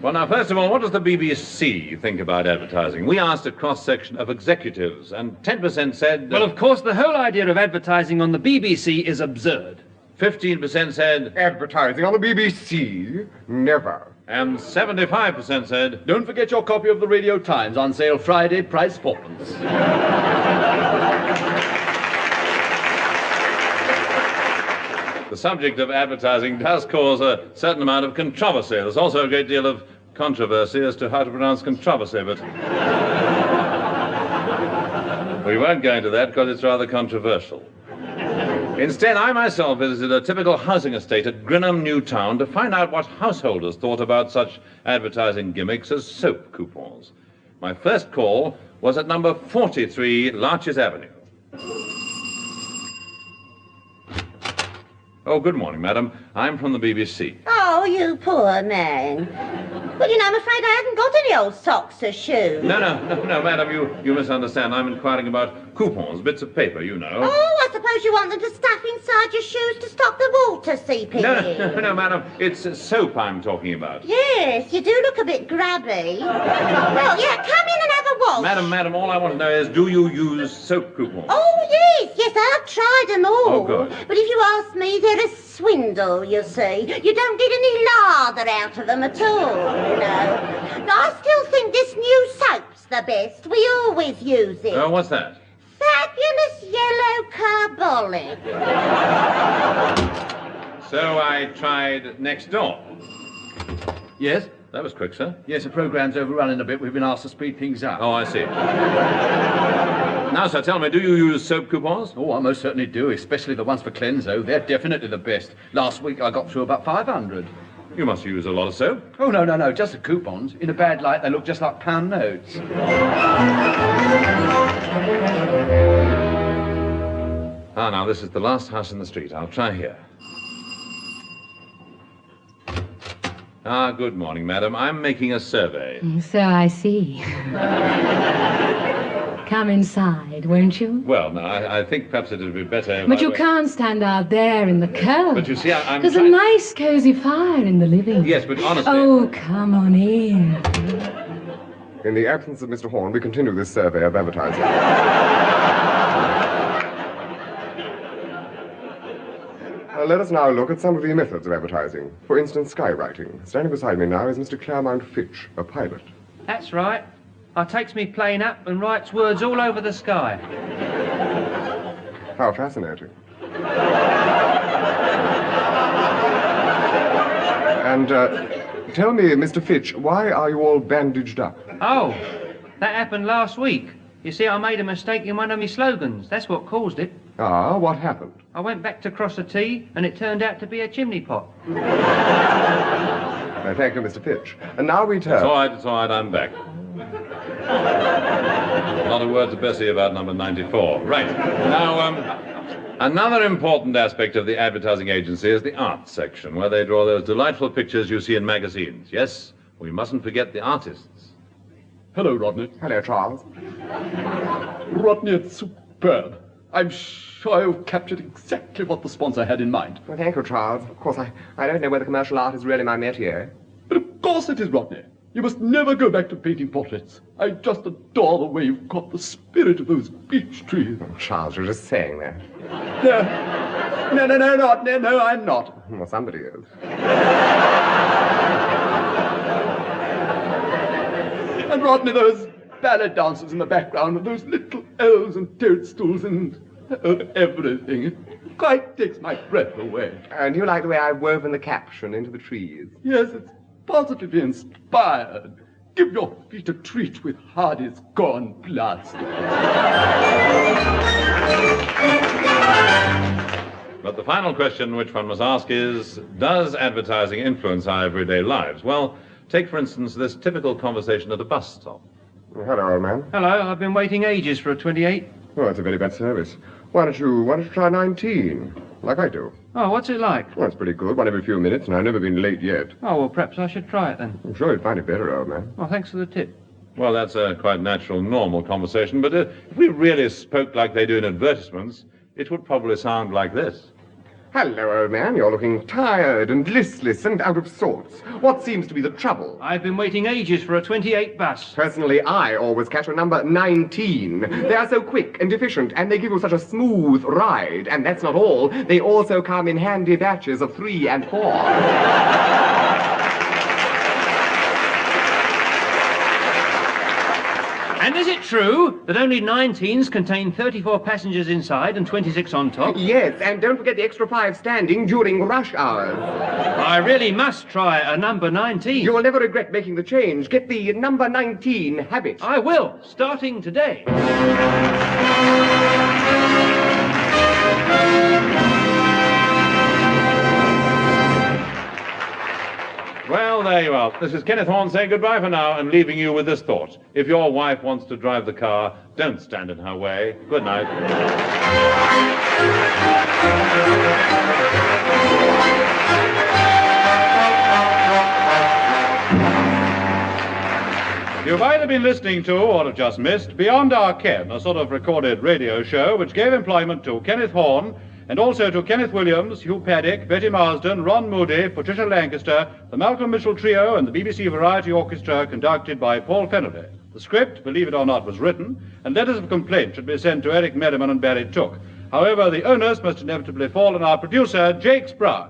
Well, now, first of all, what does the BBC think about advertising? We asked a cross-section of executives, and 10% said... Well, of course, the whole idea of advertising on the BBC is absurd. 15% said... Advertising on the BBC? Never. And 75% said... Don't forget your copy of the Radio Times, on sale Friday, price 4pence. The subject of advertising does cause a certain amount of controversy. There's also a great deal of controversy as to how to pronounce controversy, but... we won't go into that because it's rather controversial. Instead, I myself visited a typical housing estate at Grinham New Town to find out what householders thought about such advertising gimmicks as soap coupons. My first call was at number 43 Larches Avenue. Oh, good morning, madam. I'm from the BBC. Oh, you poor man. Well, you know, I'm afraid I haven't got any old socks or shoes. No, madam, you misunderstand. I'm inquiring about coupons, bits of paper, you know. Oh, I suppose you want them to stuff inside your shoes to stop the water seeping in. No, madam. It's soap I'm talking about. Yes, you do look a bit grubby. Well, yeah, come in and have a wash. Madam, all I want to know is, do you use soap coupons? Oh, yes, I've tried them all. Oh, good. But if you ask me, they're a swindle, you see. You don't get any lather out of them at all, you know. But I still think this new soap's the best. We always use it. Oh, what's that? Fabulous yellow carbolic. So I tried next door. Yes? That was quick, sir. Yes, the programme's overrunning a bit. We've been asked to speed things up. Oh, I see. Now, sir, tell me, do you use soap coupons? Oh, I most certainly do, especially the ones for Cleanso. They're definitely the best. Last week I got through about 500. You must use a lot of soap. Oh, no, just the coupons. In a bad light, they look just like pound notes. Ah, now, this is the last house in the street. I'll try here. Ah, good morning, madam. I'm making a survey. So I see. Come inside, won't you? Well, no, I think perhaps it would be better if But you can't stand out there in the cold. But you see, I'm There's a nice cosy fire in the living room. Yes, but honestly... Oh, come on in. In the absence of Mr. Horne, we continue this survey of advertising. Let us now look at some of the methods of advertising. For instance, skywriting. Standing beside me now is Mr. Claremont Fitch, a pilot. That's right. I takes me plane up and writes words all over the sky. How fascinating. And, tell me, Mr. Fitch, why are you all bandaged up? Oh, that happened last week. You see, I made a mistake in one of my slogans. That's what caused it. Ah, what happened? I went back to cross a T, and it turned out to be a chimney pot. Thank you, Mr. Fitch. And now we turn... It's all right, I'm back. Not a word to Bessie about number 94. Right. Now, another important aspect of the advertising agency is the art section, where they draw those delightful pictures you see in magazines. Yes, we mustn't forget the artists. Hello, Rodney. Hello, Charles. Rodney, it's superb. I'm sure you've captured exactly what the sponsor had in mind. Well, thank you, Charles. Of course, I don't know whether commercial art is really my métier. But of course it is, Rodney. You must never go back to painting portraits. I just adore the way you've got the spirit of those beech trees. Oh, Charles, you're just saying that. No, Rodney, no, I'm not. Well, somebody is. And Rodney, those ballet dancers in the background, and those little elves and toadstools and everything. It quite takes my breath away. And you like the way I've woven the caption into the trees? Yes, it's positively inspired. Give your feet a treat with Hardy's Corn Plaster. But the final question which one must ask is, does advertising influence our everyday lives? Well, take, for instance, this typical conversation at a bus stop. Hello, old man. Hello, I've been waiting ages for a 28. Oh, that's a very bad service. Why don't you try 19, like I do? Oh, what's it like? Well, it's pretty good, one every few minutes, and I've never been late yet. Oh, well, perhaps I should try it then. I'm sure you'd find it better, old man. Oh, thanks for the tip. Well, that's a quite natural, normal conversation, but if we really spoke like they do in advertisements, it would probably sound like this. Hello, old man. You're looking tired and listless and out of sorts. What seems to be the trouble? I've been waiting ages for a 28 bus. Personally, I always catch a number 19. They are so quick and efficient, and they give you such a smooth ride. And that's not all. They also come in handy batches of 3 and 4. And is it true that only 19s contain 34 passengers inside and 26 on top? Yes, and don't forget the extra 5 standing during rush hours. I really must try a number 19. You'll never regret making the change. Get the number 19 habit. I will, starting today. Well, there you are. This is Kenneth Horne saying goodbye for now and leaving you with this thought. If your wife wants to drive the car, don't stand in her way. Good night. You've either been listening to or have just missed Beyond Our Ken, a sort of recorded radio show which gave employment to Kenneth Horne and also to Kenneth Williams, Hugh Paddick, Betty Marsden, Ron Moody, Patricia Lancaster, the Malcolm Mitchell Trio, and the BBC Variety Orchestra, conducted by Paul Fennerly. The script, believe it or not, was written, and letters of complaint should be sent to Eric Merriman and Barry Took. However, the onus must inevitably fall on our producer, Jake Sprague.